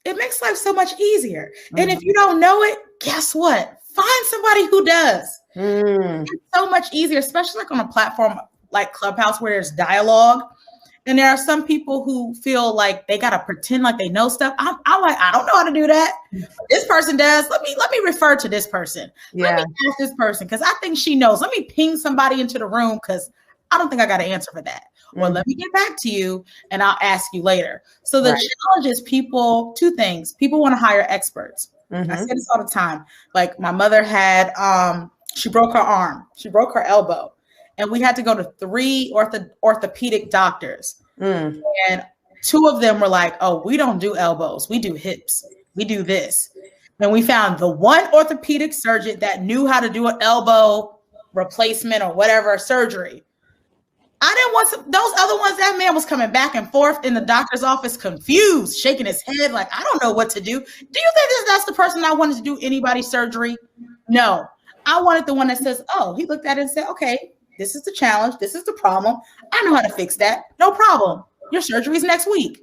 it makes life so much easier. Mm-hmm. And if you don't know it, guess what? Find somebody who does. It's so much easier, especially like on a platform like Clubhouse where there's dialogue. And there are some people who feel like they got to pretend like they know stuff. I'm like, I don't know how to do that. This person does. Let me refer to this person. Let me ask this person because I think she knows. Let me ping somebody into the room because I don't think I got an answer for that. Or let me get back to you and I'll ask you later. So the challenge is two things. People want to hire experts. I say this all the time. Like my mother had, she broke her arm. She broke her elbow. And we had to go to 3 orthopedic doctors. And 2 of them were like, oh, we don't do elbows. We do hips. We do this. And we found the one orthopedic surgeon that knew how to do an elbow replacement or whatever surgery. I didn't want those other ones. That man was coming back and forth in the doctor's office, confused, shaking his head like, I don't know what to do. Do you think that's the person I wanted to do anybody's surgery? No. I wanted the one that says, oh, he looked at it and said, okay, this is the challenge. This is the problem. I know how to fix that. No problem. Your surgery is next week.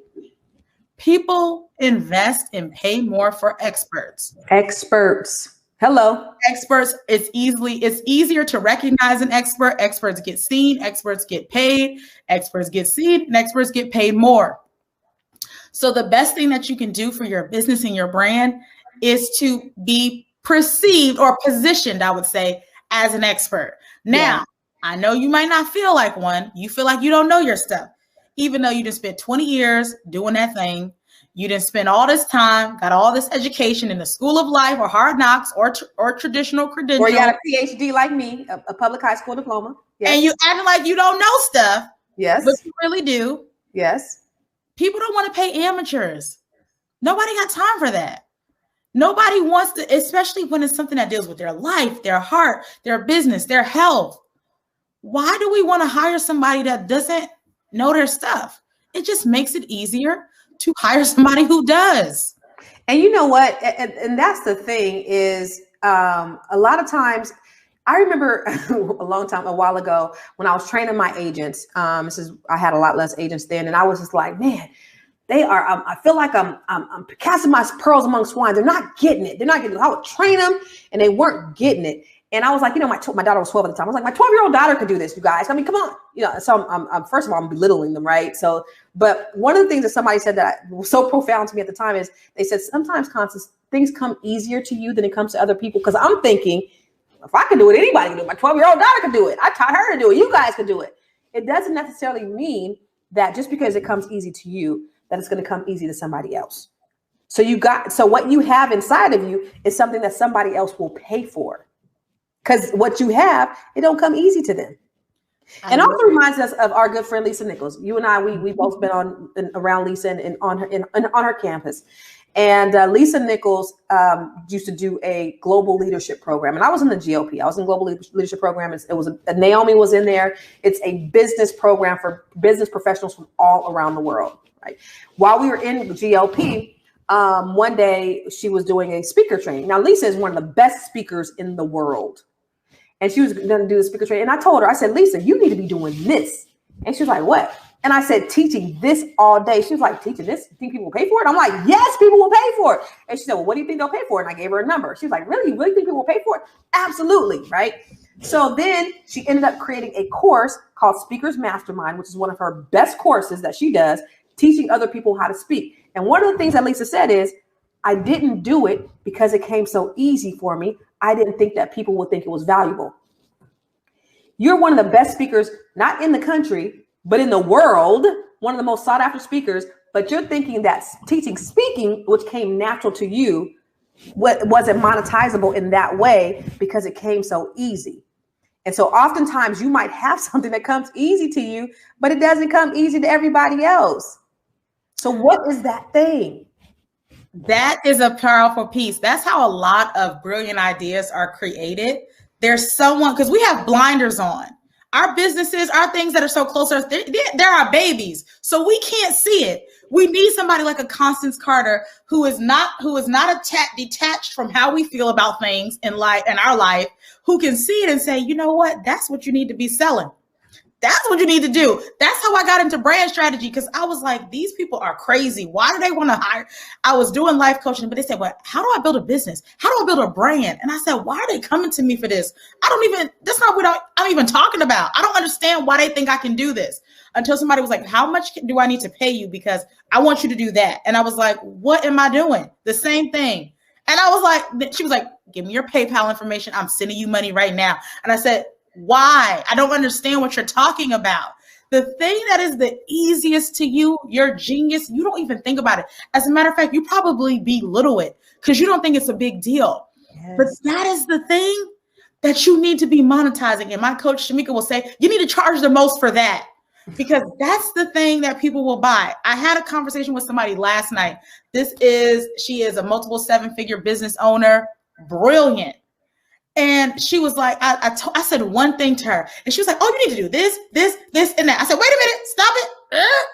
People invest and pay more for experts.
Experts. Hello.
Experts. It's easier to recognize an expert. Experts get seen. Experts get paid. Experts get seen. And experts get paid more. So the best thing that you can do for your business and your brand is to be perceived or positioned, I would say, as an expert. Now, I know you might not feel like one. You feel like you don't know your stuff, even though you just spent 20 years doing that thing. You didn't spend all this time, got all this education in the school of life or hard knocks or traditional credential.
Or you got a PhD like me, a public high school diploma.
Yes. And you acting like you don't know stuff.
Yes.
But you really do.
Yes.
People don't want to pay amateurs. Nobody got time for that. Nobody wants to, especially when it's something that deals with their life, their heart, their business, their health. Why do we want to hire somebody that doesn't know their stuff? It just makes it easier to hire somebody who does.
And you know what? And that's the thing is a lot of times, I remember a while ago when I was training my agents, I had a lot less agents then. And I was just like, man, they are, I feel like I'm casting my pearls among swine. They're not getting it. I would train them and they weren't getting it. And I was like, my daughter was 12 at the time. I was like, my 12-year-old daughter could do this, you guys. I mean, come on. So I'm first of all, I'm belittling them, right? So, but one of the things that somebody said that was so profound to me at the time is they said, sometimes, Constance, things come easier to you than it comes to other people. Because I'm thinking, if I can do it, anybody can do it. My 12-year-old daughter can do it. I taught her to do it. You guys can do it. It doesn't necessarily mean that just because it comes easy to you, that it's going to come easy to somebody else. So what you have inside of you is something that somebody else will pay for. Because what you have, it don't come easy to them. And also reminds us of our good friend, Lisa Nichols. You and I, we both been around Lisa and on her campus. And Lisa Nichols used to do a global leadership program. And I was in the GOP. I was in global leadership program. Naomi was in there. It's a business program for business professionals from all around the world. Right. While we were in GOP, one day she was doing a speaker training. Now, Lisa is one of the best speakers in the world. And she was going to do the speaker training. And I told her, I said, Lisa, you need to be doing this. And she was like, what? And I said, teaching this all day. She was like, teaching this? You think people will pay for it? I'm like, yes, people will pay for it. And she said, well, what do you think they'll pay for it? And I gave her a number. She was like, really? You really think people will pay for it? Absolutely, right? So then she ended up creating a course called Speakers Mastermind, which is one of her best courses that she does, teaching other people how to speak. And one of the things that Lisa said is, I didn't do it because it came so easy for me. I didn't think that people would think it was valuable. You're one of the best speakers, not in the country, but in the world, one of the most sought after speakers, but you're thinking that teaching speaking, which came natural to you, wasn't monetizable in that way because it came so easy. And so oftentimes you might have something that comes easy to you, but it doesn't come easy to everybody else. So what is that thing?
That is a powerful piece. That's how a lot of brilliant ideas are created. There's someone, because we have blinders on. Our businesses, our things that are so close to us, they're our babies. So we can't see it. We need somebody like a Constance Carter who is not detached from how we feel about things in our life, who can see it and say, you know what? That's what you need to be selling. That's what you need to do. That's how I got into brand strategy, because I was like, these people are crazy. Why do they want to hire? I was doing life coaching, but they said, well, how do I build a business? How do I build a brand? And I said, why are they coming to me for this? That's not what I'm even talking about. I don't understand why they think I can do this, until somebody was like, how much do I need to pay you? Because I want you to do that. And I was like, what am I doing? The same thing. And I was like, she was like, give me your PayPal information. I'm sending you money right now. And I said, why? I don't understand what you're talking about. The thing that is the easiest to you, your genius, you don't even think about it. As a matter of fact, you probably belittle it because you don't think it's a big deal. Yes. But that is the thing that you need to be monetizing. And my coach, Shamika, will say, you need to charge the most for that, because that's the thing that people will buy. I had a conversation with somebody last night. She is a multiple 7-figure business owner, brilliant. And she was like, I said one thing to her, and she was like, oh, you need to do this, and that. I said, wait a minute, stop it.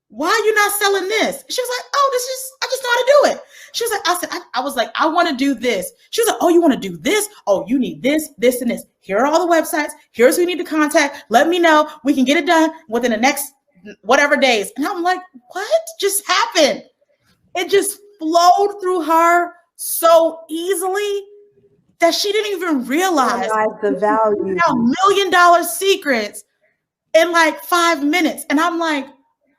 Why are you not selling this? She was like, oh, I just know how to do it. She was like, I was like, I want to do this. She was like, oh, you want to do this? Oh, you need this, and this. Here are all the websites. Here's who you need to contact. Let me know. We can get it done within the next whatever days. And I'm like, what just happened? It just flowed through her so easily that she didn't even realize
the value.
$1 million secrets in like 5 minutes. And I'm like,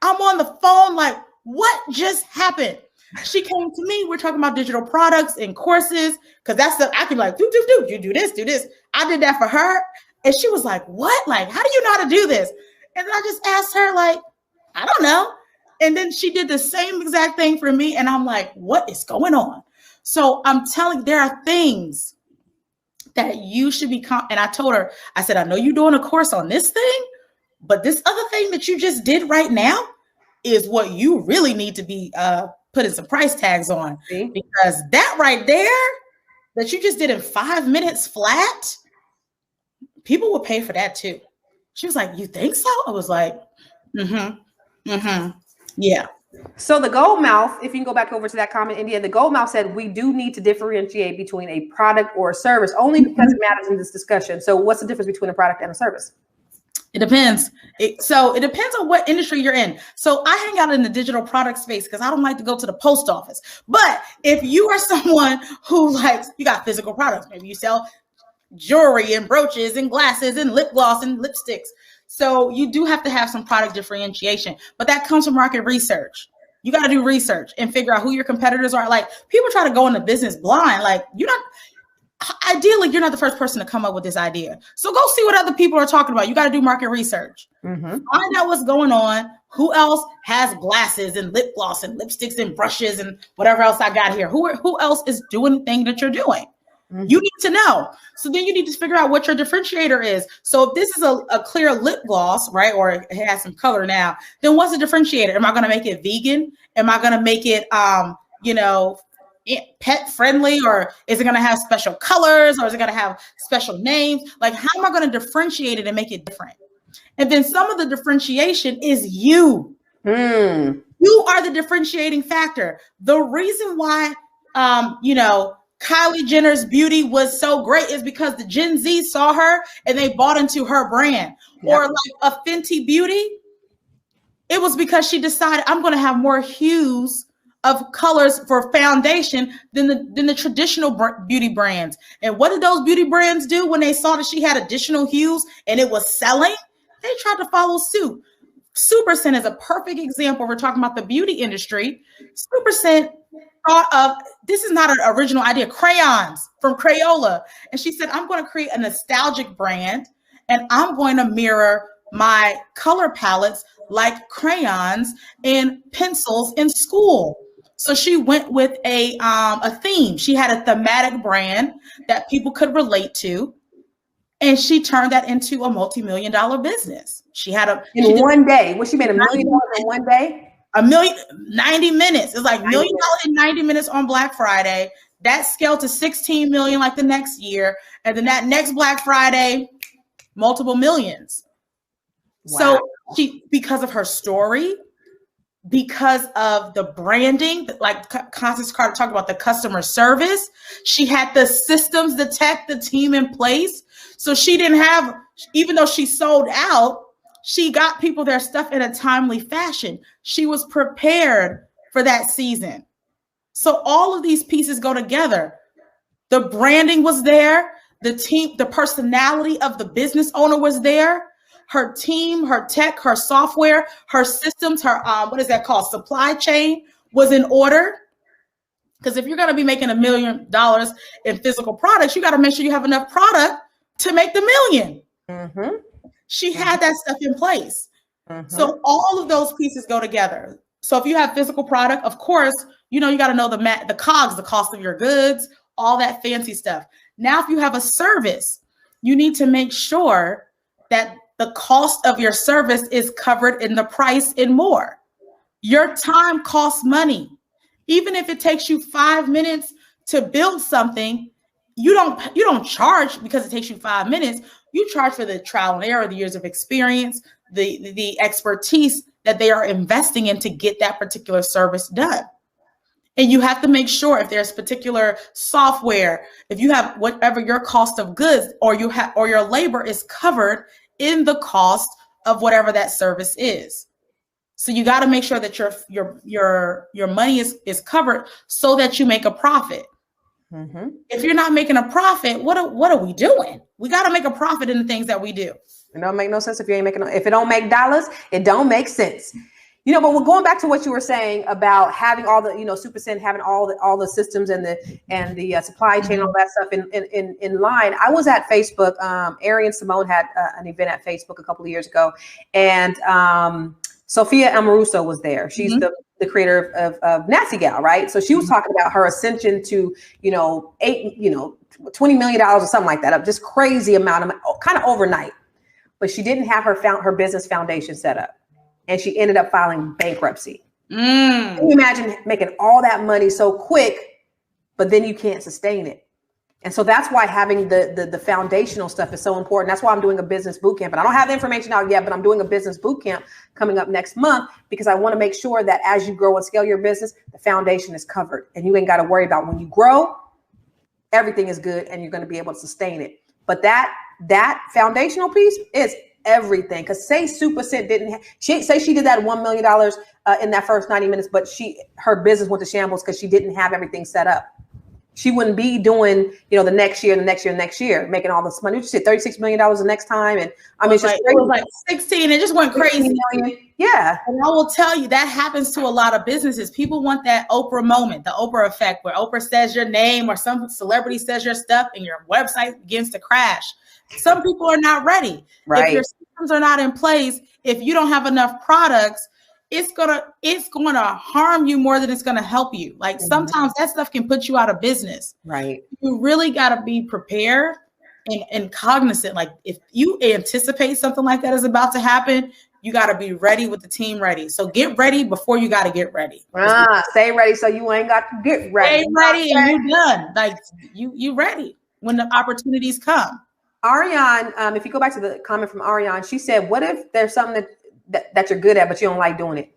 I'm on the phone, like, what just happened? She came to me. We're talking about digital products and courses, because I can like, do, you do this. I did that for her. And she was like, what? Like, how do you know how to do this? And I just asked her, like, I don't know. And then she did the same exact thing for me. And I'm like, what is going on? So I'm telling you, there are things that you should be, and I told her, I said, I know you're doing a course on this thing, but this other thing that you just did right now is what you really need to be putting some price tags on. Because that right there that you just did in 5 minutes flat, people will pay for that too. She was like, you think so? I was like, yeah.
So the gold mouth, if you can go back over to that comment, India, the gold mouth said, we do need to differentiate between a product or a service, only because it matters in this discussion. So what's the difference between a product and a service?
It depends. It depends on what industry you're in. So I hang out in the digital product space because I don't like to go to the post office. But if you are someone who likes, you got physical products, maybe you sell jewelry and brooches and glasses and lip gloss and lipsticks. So you do have to have some product differentiation, but that comes from market research. You got to do research and figure out who your competitors are. Like, people try to go into business blind. Like, ideally, you're not the first person to come up with this idea. So go see what other people are talking about. You got to do market research. Find out what's going on. Who else has glasses and lip gloss and lipsticks and brushes and whatever else I got here? Who else is doing the thing that you're doing? You need to know. So then you need to figure out what your differentiator is. So if this is a clear lip gloss, right, or it has some color now, then what's the differentiator? Am I going to make it vegan? Am I going to make it, pet friendly, or is it going to have special colors, or is it going to have special names? Like, how am I going to differentiate it and make it different? And then some of the differentiation is you. You are the differentiating factor. The reason why, Kylie Jenner's beauty was so great is because the Gen Z saw her and they bought into her brand. Yep. Or like a Fenty Beauty. It was because she decided I'm going to have more hues of colors for foundation than the traditional beauty brands. And what did those beauty brands do when they saw that she had additional hues and it was selling? They tried to follow suit. Super Scent is a perfect example. We're talking about the beauty industry. Super Scent thought of, this is not an original idea, crayons from Crayola. And she said, I'm going to create a nostalgic brand and I'm going to mirror my color palettes like crayons and pencils in school. So she went with a theme. She had a thematic brand that people could relate to. And she turned that into a multi-million-dollar business. She had
in one day. Well, she made $1 million in one day.
90 minutes. It's like $1 million in 90 minutes on Black Friday. That scaled to 16 million like the next year. And then that next Black Friday, multiple millions. Wow. So she, because of her story, because of the branding, like Constance Carter talked about, the customer service, she had the systems, the tech, the team in place. So she didn't have, even though she sold out, she got people their stuff in a timely fashion. She was prepared for that season. So all of these pieces go together. The branding was there. The team, the personality of the business owner was there. Her team, her tech, her software, her systems, her, what is that called? Supply chain was in order. Because if you're going to be making $1 million in physical products, you got to make sure you have enough product to make the million.
Mm-hmm.
She had that stuff in place. Mm-hmm. So all of those pieces go together. So if you have physical product, of course, you know, you got to know the COGS, the cost of your goods, all that fancy stuff. Now, if you have a service, you need to make sure that the cost of your service is covered in the price and more. Your time costs money. Even if it takes you 5 minutes to build something, you don't charge because it takes you 5 minutes. You charge for the trial and error, the years of experience, the expertise that they are investing in to get that particular service done. And you have to make sure if there's particular software, if you have whatever your cost of goods or your labor is covered in the cost of whatever that service is. So you got to make sure that your money is covered so that you make a profit. Mm-hmm. If you're not making a profit, what are we doing? We got to make a profit in the things that we do.
It don't make no sense if it don't make dollars, it don't make sense. You know, but we're going back to what you were saying about having all the, you know, Super Scent, having all the systems and the supply chain, all that stuff in line. I was at Facebook. Ari and Simone had an event at Facebook a couple of years ago, and Sophia Amoruso was there. She's mm-hmm. the creator of Nasty Gal, right? So she was talking about her ascension to, $20 million or something like that, just crazy amount of kind of overnight. But she didn't have her business foundation set up. And she ended up filing bankruptcy. Can you imagine making all that money so quick, but then you can't sustain it? And so that's why having the foundational stuff is so important. That's why I'm doing a business boot camp. And I don't have the information out yet, but I'm doing a business boot camp coming up next month because I want to make sure that as you grow and scale your business, the foundation is covered. And you ain't got to worry about when you grow, everything is good and you're going to be able to sustain it. But that foundational piece is everything. Because say Super Scent she did that $1 million in that first 90 minutes, but her business went to shambles because she didn't have everything set up. She wouldn't be doing, the next year, making all this money. She said $36 million the next time. And I mean,
it was like 16. It just went crazy.
Yeah.
And I will tell you that happens to a lot of businesses. People want that Oprah moment, the Oprah effect, where Oprah says your name or some celebrity says your stuff and your website begins to crash. Some people are not ready.
Right.
If your systems are not in place, if you don't have enough products, it's gonna harm you more than it's gonna help you. Like sometimes that stuff can put you out of business.
Right.
You really gotta be prepared and cognizant. Like if you anticipate something like that is about to happen, you gotta be ready with the team ready. So get ready before you gotta get ready.
Stay ready so you ain't got to get ready.
Stay ready and you done. Like you ready when the opportunities come.
Ariane, if you go back to the comment from Ariane, she said, what if there's something that you're good at, but you don't like doing it?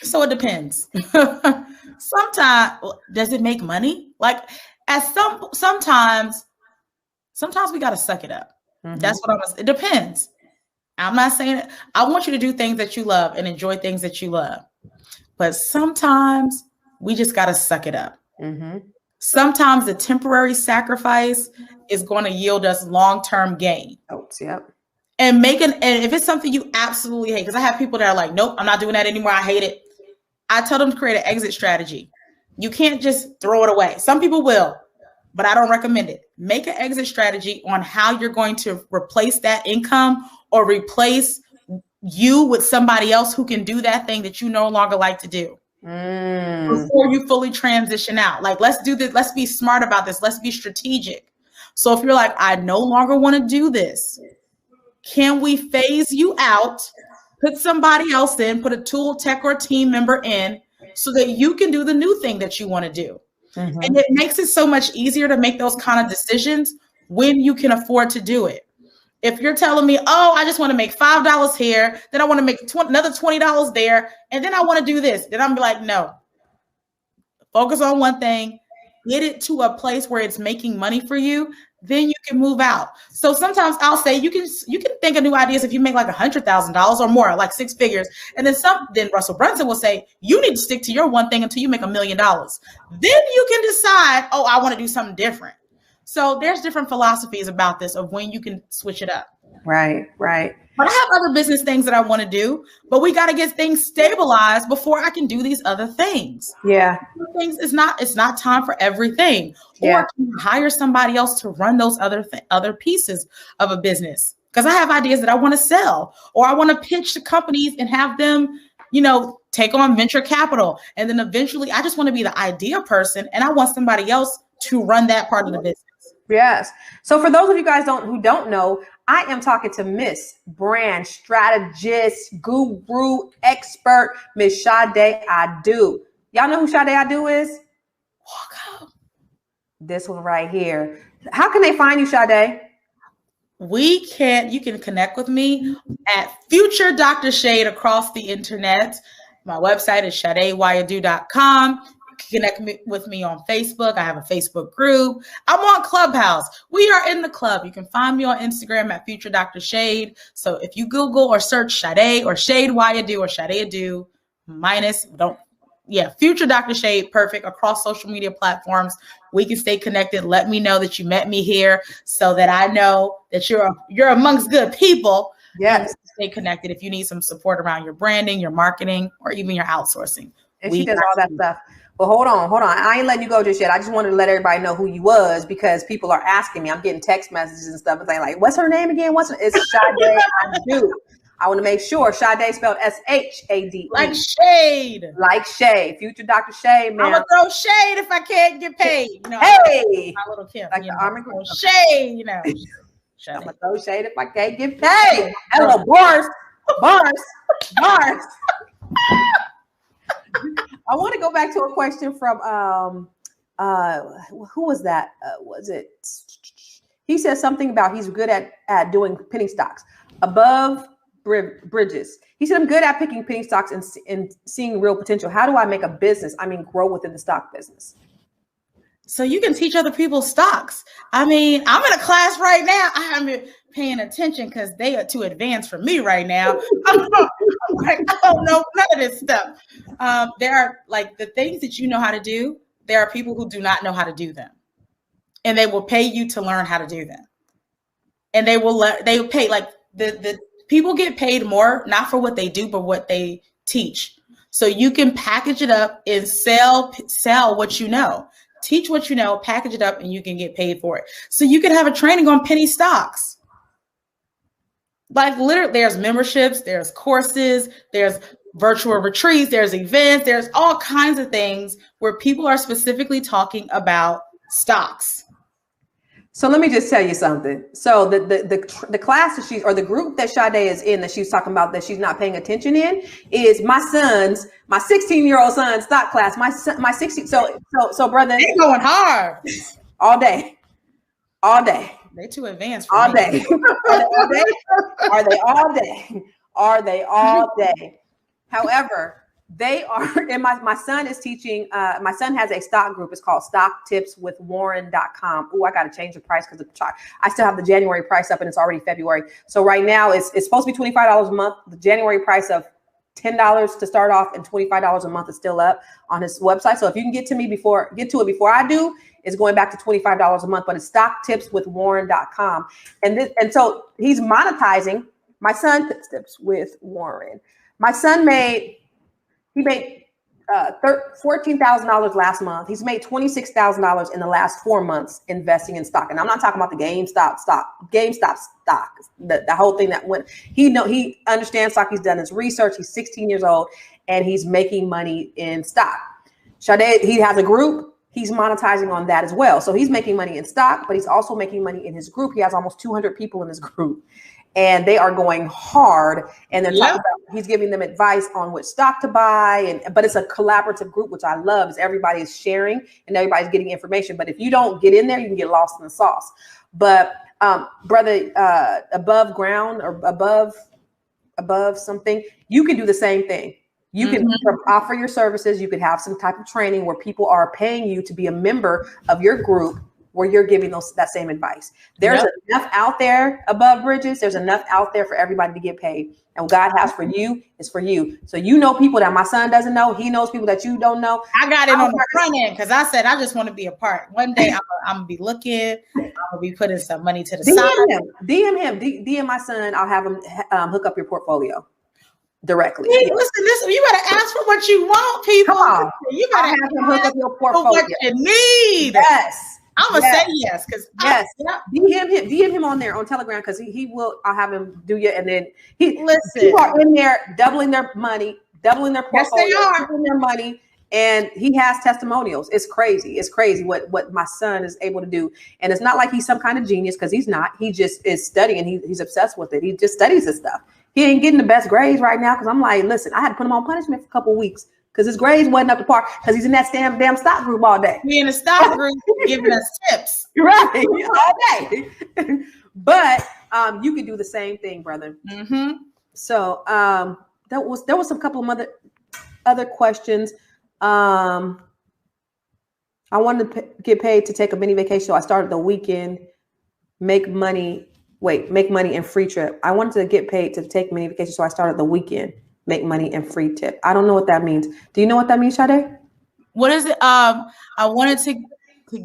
So it depends. Sometimes, does it make money? Like sometimes we got to suck it up. Mm-hmm. That's what it depends. I'm not saying it. I want you to do things that you love and enjoy things that you love. But sometimes we just got to suck it up.
Mm-hmm.
Sometimes the temporary sacrifice is going to yield us long-term gain.
Oh, yep.
And if it's something you absolutely hate, because I have people that are like, nope, I'm not doing that anymore. I hate it. I tell them to create an exit strategy. You can't just throw it away. Some people will, but I don't recommend it. Make an exit strategy on how you're going to replace that income or replace you with somebody else who can do that thing that you no longer like to do. Before you fully transition out. Like, let's do this. Let's be smart about this. Let's be strategic. So if you're like, I no longer want to do this, can we phase you out, put somebody else in, put a tool, tech, or team member in so that you can do the new thing that you want to do? Mm-hmm. And it makes it so much easier to make those kind of decisions when you can afford to do it. If you're telling me, oh, I just want to make $5 here, then I want to make another $20 there, and then I want to do this, then I'm like, no. Focus on one thing, get it to a place where it's making money for you, then you can move out. So sometimes I'll say you can think of new ideas if you make like $100,000 or more, like 6 figures. And then Russell Brunson will say, you need to stick to your one thing until you make $1 million. Then you can decide, oh, I want to do something different. So there's different philosophies about this of when you can switch it up.
Right.
But I have other business things that I want to do, but we got to get things stabilized before I can do these other things.
Yeah.
It's not time for everything. Yeah. Or can you hire somebody else to run those other pieces of a business? Because I have ideas that I want to sell, or I want to pitch to companies and have them, take on venture capital. And then eventually I just want to be the idea person and I want somebody else to run that part of the business.
Yes. So for those of you guys who don't know, I am talking to Miss Brand Strategist, Guru, Expert, Miss Sade Adu. Y'all know who Sade Adu is?
Walk up.
This one right here. How can they find you, Sade?
You can connect with me at Future Dr. Shade across the internet. My website is SadeWayadu.com. Connect with me on Facebook. I have a Facebook group. I'm on Clubhouse. We are in the club. You can find me on Instagram at Future Dr. Shade. So if you Google or search Sade or Shade Wayadu or Sade Adu Future Dr. Shade, perfect, across social media platforms. We can stay connected. Let me know that you met me here so that I know that you're amongst good people.
Yes.
Stay connected if you need some support around your branding, your marketing, or even your outsourcing.
And she does all that stuff. Well, hold on. I ain't letting you go just yet. I just wanted to let everybody know who you was because people are asking me. I'm getting text messages and stuff and saying like, what's her name again? It's Sade Adu. I want to make sure Sade spelled SHADE.
Like shade.
Like shade. Future Dr. Shade, man.
I'm going to throw shade if I can't get paid.
Hey.
My little Kim.
Like the Army Group.
Shade,
I'm going to throw shade if I can't get paid. Hello, bars. I want to go back to a question from who was that? He said something about he's good at doing penny stocks above bridges. He said, I'm good at picking penny stocks and seeing real potential. How do I make a business? Grow within the stock business.
So you can teach other people's stocks. I'm in a class right now. I haven't paying attention because they are too advanced for me right now. I don't know none of this stuff. There are like the things that you know how to do. There are people who do not know how to do them, and they will pay you to learn how to do them. And they will pay like the people get paid more not for what they do but what they teach. So you can package it up and sell what you know. Teach what you know, package it up, and you can get paid for it. So you can have a training on penny stocks. Like literally, there's memberships, there's courses, there's virtual retreats, there's events, there's all kinds of things where people are specifically talking about stocks.
So let me just tell you something. So the class that the group that Sade is in that she's talking about that she's not paying attention in is my 16-year-old son's stock class. My 16. So brother,
they're going hard
all day.
They're too advanced for
all
me.
Day. Are they all day? However, They are, and my son is teaching, my son has a stock group. It's called stocktipswithwarren.com. Oh, I got to change the price because I still have the January price up and it's already February. So right now it's supposed to be $25 a month. The January price of $10 to start off and $25 a month is still up on his website. So if you can get to it before I do, it's going back to $25 a month, but it's stocktipswithwarren.com. And so he's monetizing. My son tips with Warren. My son made $14,000 last month. He's made $26,000 in the last 4 months investing in stock. And I'm not talking about the GameStop stock, the whole thing that went. He understands stock. He's done his research. He's 16 years old and he's making money in stock. Sade, he has a group. He's monetizing on that as well. So he's making money in stock, but he's also making money in his group. He has almost 200 people in his group. And they are going hard, and they're talking about, he's giving them advice on which stock to buy, but it's a collaborative group, which I love, is everybody is sharing and everybody's getting information. But if you don't get in there, you can get lost in the sauce. But brother, above ground or above something, you can do the same thing. You can offer your services. You could have some type of training where people are paying you to be a member of your group, where you're giving that same advice. There's enough out there above bridges. There's enough out there for everybody to get paid. And what God has for you is for you. So you know people that my son doesn't know. He knows people that you don't know.
I got it on the front end because I said I just want to be a part. One day I'm gonna be looking. I'm gonna be putting some money to the side.
DM my son. I'll have him hook up your portfolio directly.
Hey, listen, you better ask for what you want, people. You better have him hook up your portfolio. What you need.
Yes.
I'm gonna say yes because
DM him on there on Telegram because he will. I'll have him do you, and then people are in there doubling their money, doubling their portfolio, doubling their money, and he has testimonials. It's crazy. It's crazy what my son is able to do, and it's not like he's some kind of genius because he's not. He just is studying. He's obsessed with it. He just studies this stuff. He ain't getting the best grades right now because I'm like, listen, I had to put him on punishment for a couple of weeks. Because his grades wasn't up to par because he's in that damn stock group all day.
He in the stock group giving us tips.
Right, all day. But you could do the same thing, brother.
Mm-hmm.
So there was some couple of other questions. I wanted to get paid to take a mini vacation. So I started the weekend, make money and free trip. I wanted to get paid to take mini vacation. So I started the weekend. Make money and free tip. I don't know what that means. Do you know what that means, Sade?
What is it? I wanted to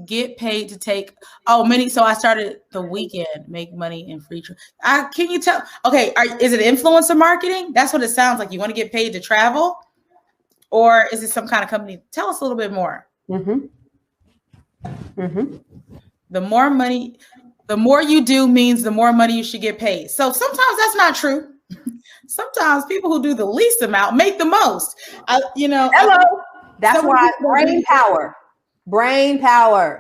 get paid to take many. So I started the weekend, make money and free trip. Can you tell? Okay, is it influencer marketing? That's what it sounds like. You want to get paid to travel, or is it some kind of company? Tell us a little bit more. The more you do means the more money you should get paid. So sometimes that's not true. Sometimes people who do the least amount make the most.
Hello. That's why brain power.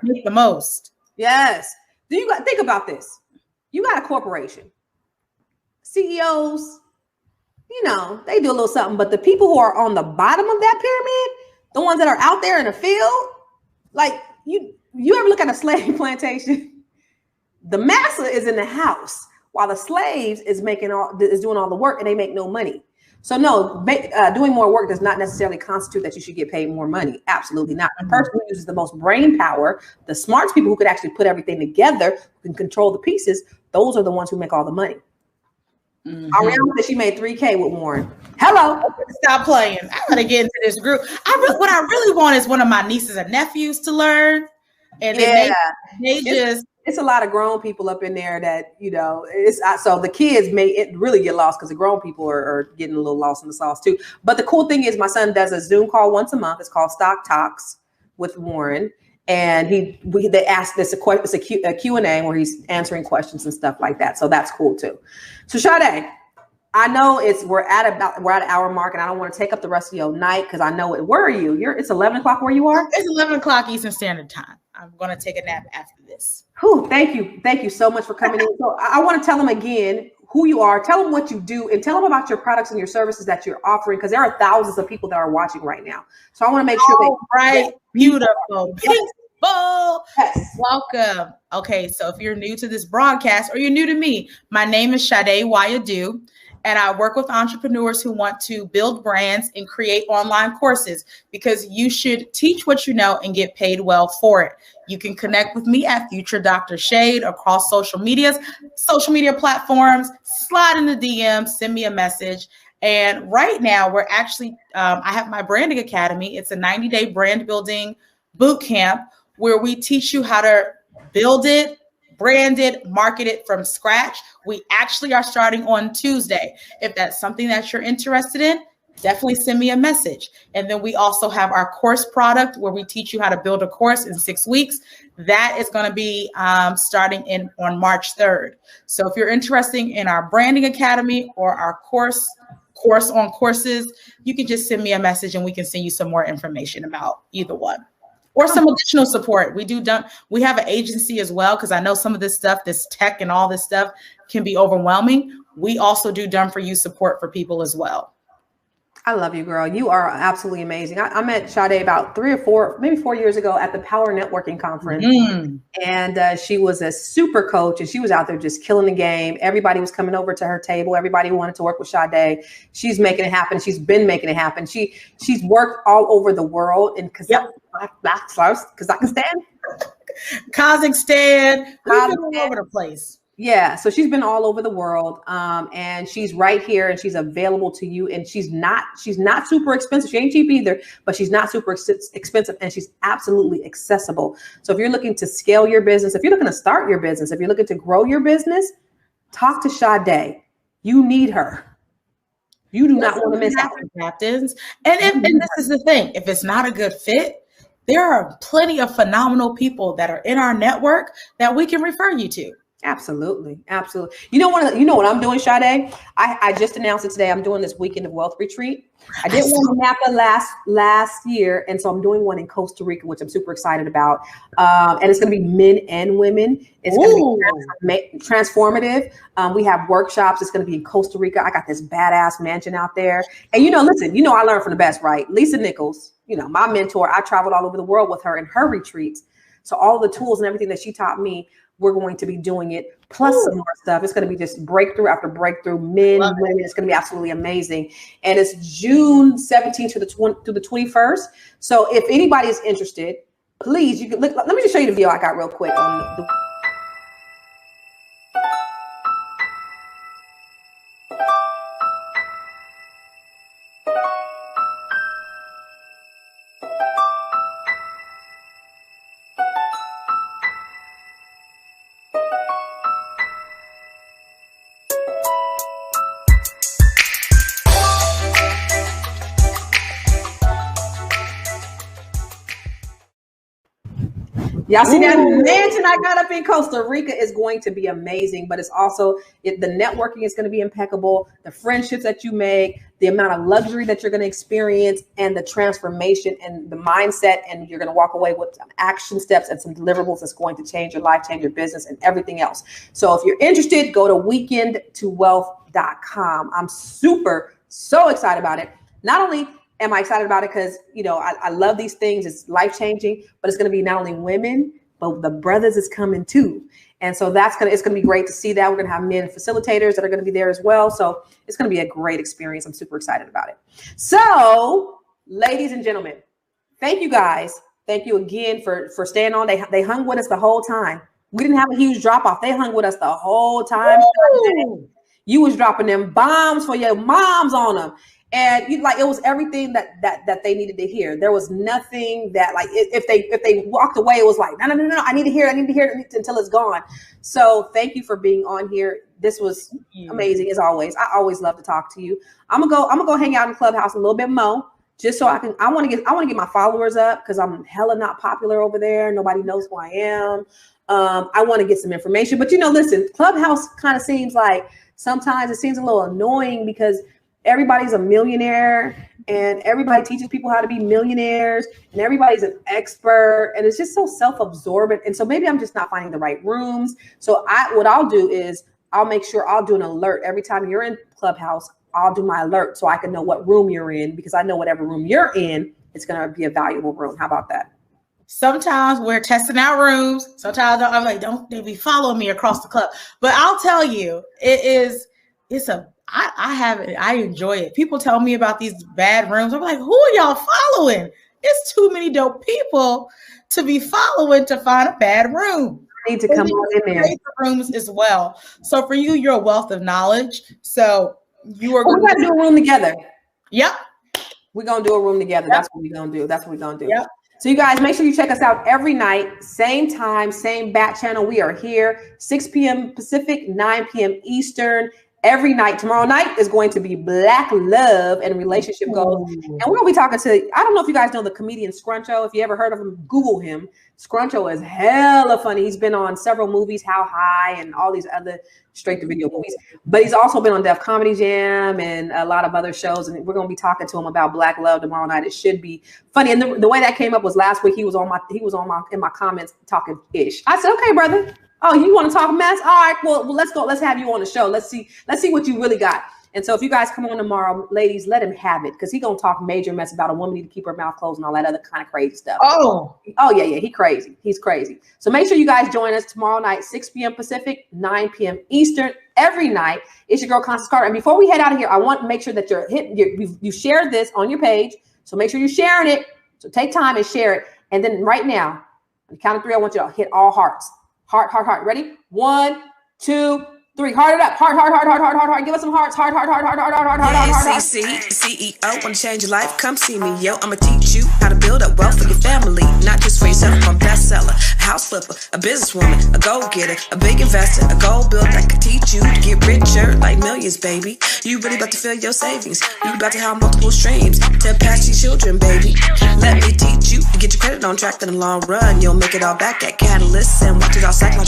Make the most.
Yes. Think about this. You got a corporation. CEOs, they do a little something, but the people who are on the bottom of that pyramid, the ones that are out there in the field, like you ever look at a slave plantation? The massa is in the house, while the slaves is doing all the work and they make no money. So no, doing more work does not necessarily constitute that you should get paid more money. Absolutely not. The person who uses the most brain power, the smartest people who could actually put everything together, who can control the pieces, those are the ones who make all the money. Ariana said she made $3K with Warren. Hello.
Stop playing. I'm gonna get into this group. What I really want is one of my nieces and nephews to learn. And then it's a lot of grown people up in there that, so the kids may really get lost because the grown people are getting a little lost in the sauce too. But the cool thing is my son does a Zoom call once a month. It's called Stock Talks with Warren. And they ask this a Q&A where he's answering questions and stuff like that. So that's cool too. So Sade, I know we're at an hour mark and I don't want to take up the rest of your night because I know where are you? It's 11 o'clock where you are? It's 11 o'clock Eastern Standard Time. I'm going to take a nap after this.
Thank you. Thank you so much for coming in. So I want to tell them again who you are, tell them what you do, and tell them about your products and your services that you're offering, because there are thousands of people that are watching right now. So I want to make sure
beautiful. Yes. Welcome. Okay, so if you're new to this broadcast or you're new to me, my name is Sade Wayadu, And I work with entrepreneurs who want to build brands and create online courses, because you should teach what you know and get paid well for it. You can connect with me at Future Dr. Shade across social media platforms. Slide in the DM, send me a message. And right now we're actually, I have my branding academy. It's a 90-day brand building boot camp where we teach you how to build it, brand it, market it from scratch. We actually are starting on Tuesday. If that's something that you're interested in, definitely send me a message. And then we also have our course product where we teach you how to build a course in 6 weeks. That is going to be starting on March 3rd. So if you're interested in our branding academy or our course on courses, you can just send me a message and we can send you some more information about either one. Or some additional support. We have an agency as well, because I know some of this stuff, this tech and all this stuff can be overwhelming. We also do done for you support for people as well.
I love you, girl. You are absolutely amazing. I met Sade about 3 or 4, maybe 4 years ago at the Power Networking Conference. And she was a super coach, and she was out there just killing the game. Everybody was coming over to her table. Everybody wanted to work with Sade. She's making it happen. She's been making it happen. She's worked all over the world in Kazakhstan.
All over the place.
Yeah, so she's been all over the world, and she's right here, and she's available to you. And she's not super expensive. She ain't cheap either, but she's not super expensive, and she's absolutely accessible. So if you're looking to scale your business, if you're looking to start your business, if you're looking to grow your business, talk to Sade. You need her. You do not want to miss out,
captains. And this is the thing: if it's not a good fit, there are plenty of phenomenal people that are in our network that we can refer you to.
Absolutely. Absolutely. You know what I'm doing, Sade? I just announced it today. I'm doing this weekend of wealth retreat. I did one in Napa last year. And so I'm doing one in Costa Rica, which I'm super excited about. And it's going to be men and women. It's going to be transformative. We have workshops. It's going to be in Costa Rica. I got this badass mansion out there. And listen, I learned from the best, right? Lisa Nichols, my mentor, I traveled all over the world with her in her retreats. So all the tools and everything that she taught me, we're going to be doing it, plus some more stuff. It's going to be just breakthrough after breakthrough, men, women. It's going to be absolutely amazing. And it's June 17th to the 21st. So if anybody is interested, please, you can look. Let me just show you the video I got real quick on the Y'all see that mansion I got up in Costa Rica is going to be amazing, but it's also, the networking is going to be impeccable. The friendships that you make, the amount of luxury that you're going to experience, and the transformation and the mindset, and you're going to walk away with some action steps and some deliverables that's going to change your life, change your business, and everything else. So if you're interested, go to weekendtowealth.com. I'm so excited about it. Not only am I excited about it because, I love these things. It's life-changing, but it's going to be not only women, but the brothers is coming too. And so it's going to be great to see that. We're going to have men facilitators that are going to be there as well. So it's going to be a great experience. I'm super excited about it. So, ladies and gentlemen, thank you guys. Thank you again for staying on. They hung with us the whole time. We didn't have a huge drop off. They hung with us the whole time. You was dropping them bombs for your moms on them. And it was everything that they needed to hear. There was nothing that if they walked away, it was like, no, I need to hear it until it's gone. So thank you for being on here. This was amazing as always. I always love to talk to you. I'm gonna go hang out in Clubhouse a little bit more, just so I want to get my followers up, because I'm hella not popular over there. Nobody knows who I am. I want to get some information, but listen, Clubhouse kind of seems like sometimes it seems a little annoying because everybody's a millionaire and everybody teaches people how to be millionaires and everybody's an expert, and it's just so self-absorbent. And so maybe I'm just not finding the right rooms. So what I'll do is I'll make sure I'll do an alert every time you're in Clubhouse. I'll do my alert so I can know what room you're in, because I know whatever room you're in, it's going to be a valuable room. How about that?
Sometimes we're testing out rooms. Sometimes I'm like, don't they be following me across the club? But I'll tell you, it's a I have it. I enjoy it. People tell me about these bad rooms. I'm like, who are y'all following? It's too many dope people to be following to find a bad room.
I need to come on in there.
Rooms as well. So for you, you're a wealth of knowledge. So you are
going to do a room together.
Yep.
We're going to do a room together. Yep. That's what we're going to do. That's what we're going to do.
Yep.
So you guys, make sure you check us out every night, same time, same bat channel. We are here, 6 p.m. Pacific, 9 p.m. Eastern. Every night. Tomorrow night is going to be Black Love and Relationship Goals. And we're going to be talking to, I don't know if you guys know the comedian Scruncho. If you ever heard of him, Google him. Scruncho is hella funny. He's been on several movies, How High and all these other straight-to-video movies. But he's also been on Def Comedy Jam and a lot of other shows. And we're going to be talking to him about Black Love tomorrow night. It should be funny. And the way that came up was last week. He was in my comments talking ish. I said, okay, brother. Oh, you want to talk mess? All right, well, let's go. Let's have you on the show. Let's see what you really got. And so if you guys come on tomorrow, ladies, let him have it, because he's going to talk major mess about a woman need to keep her mouth closed and all that other kind of crazy stuff.
Oh,
yeah. He crazy. He's crazy. So make sure you guys join us tomorrow night, 6 p.m. Pacific, 9 p.m. Eastern, every night. It's your girl, Constance Carter. And before we head out of here, I want to make sure that you shared this on your page. So make sure you're sharing it. So take time and share it. And then right now, on the count of 3, I want you to hit all hearts. Heart. Ready? 1, 2, 3. Heart it up. Heart. Give us some hearts. Heart.
CEO, want to change your life? Come see me, yo. I'ma teach you how to build up wealth for your family, not just for yourself. I'm a bestseller, a house flipper, a businesswoman, a go-getter, a big investor, a goal builder that can teach you to get richer like millions, baby. You really about to fill your savings. You about to have multiple streams to pass your children, baby. Let me teach you to get your credit on track in the long run. You'll make it all back at Catalyst and watch it all psychology.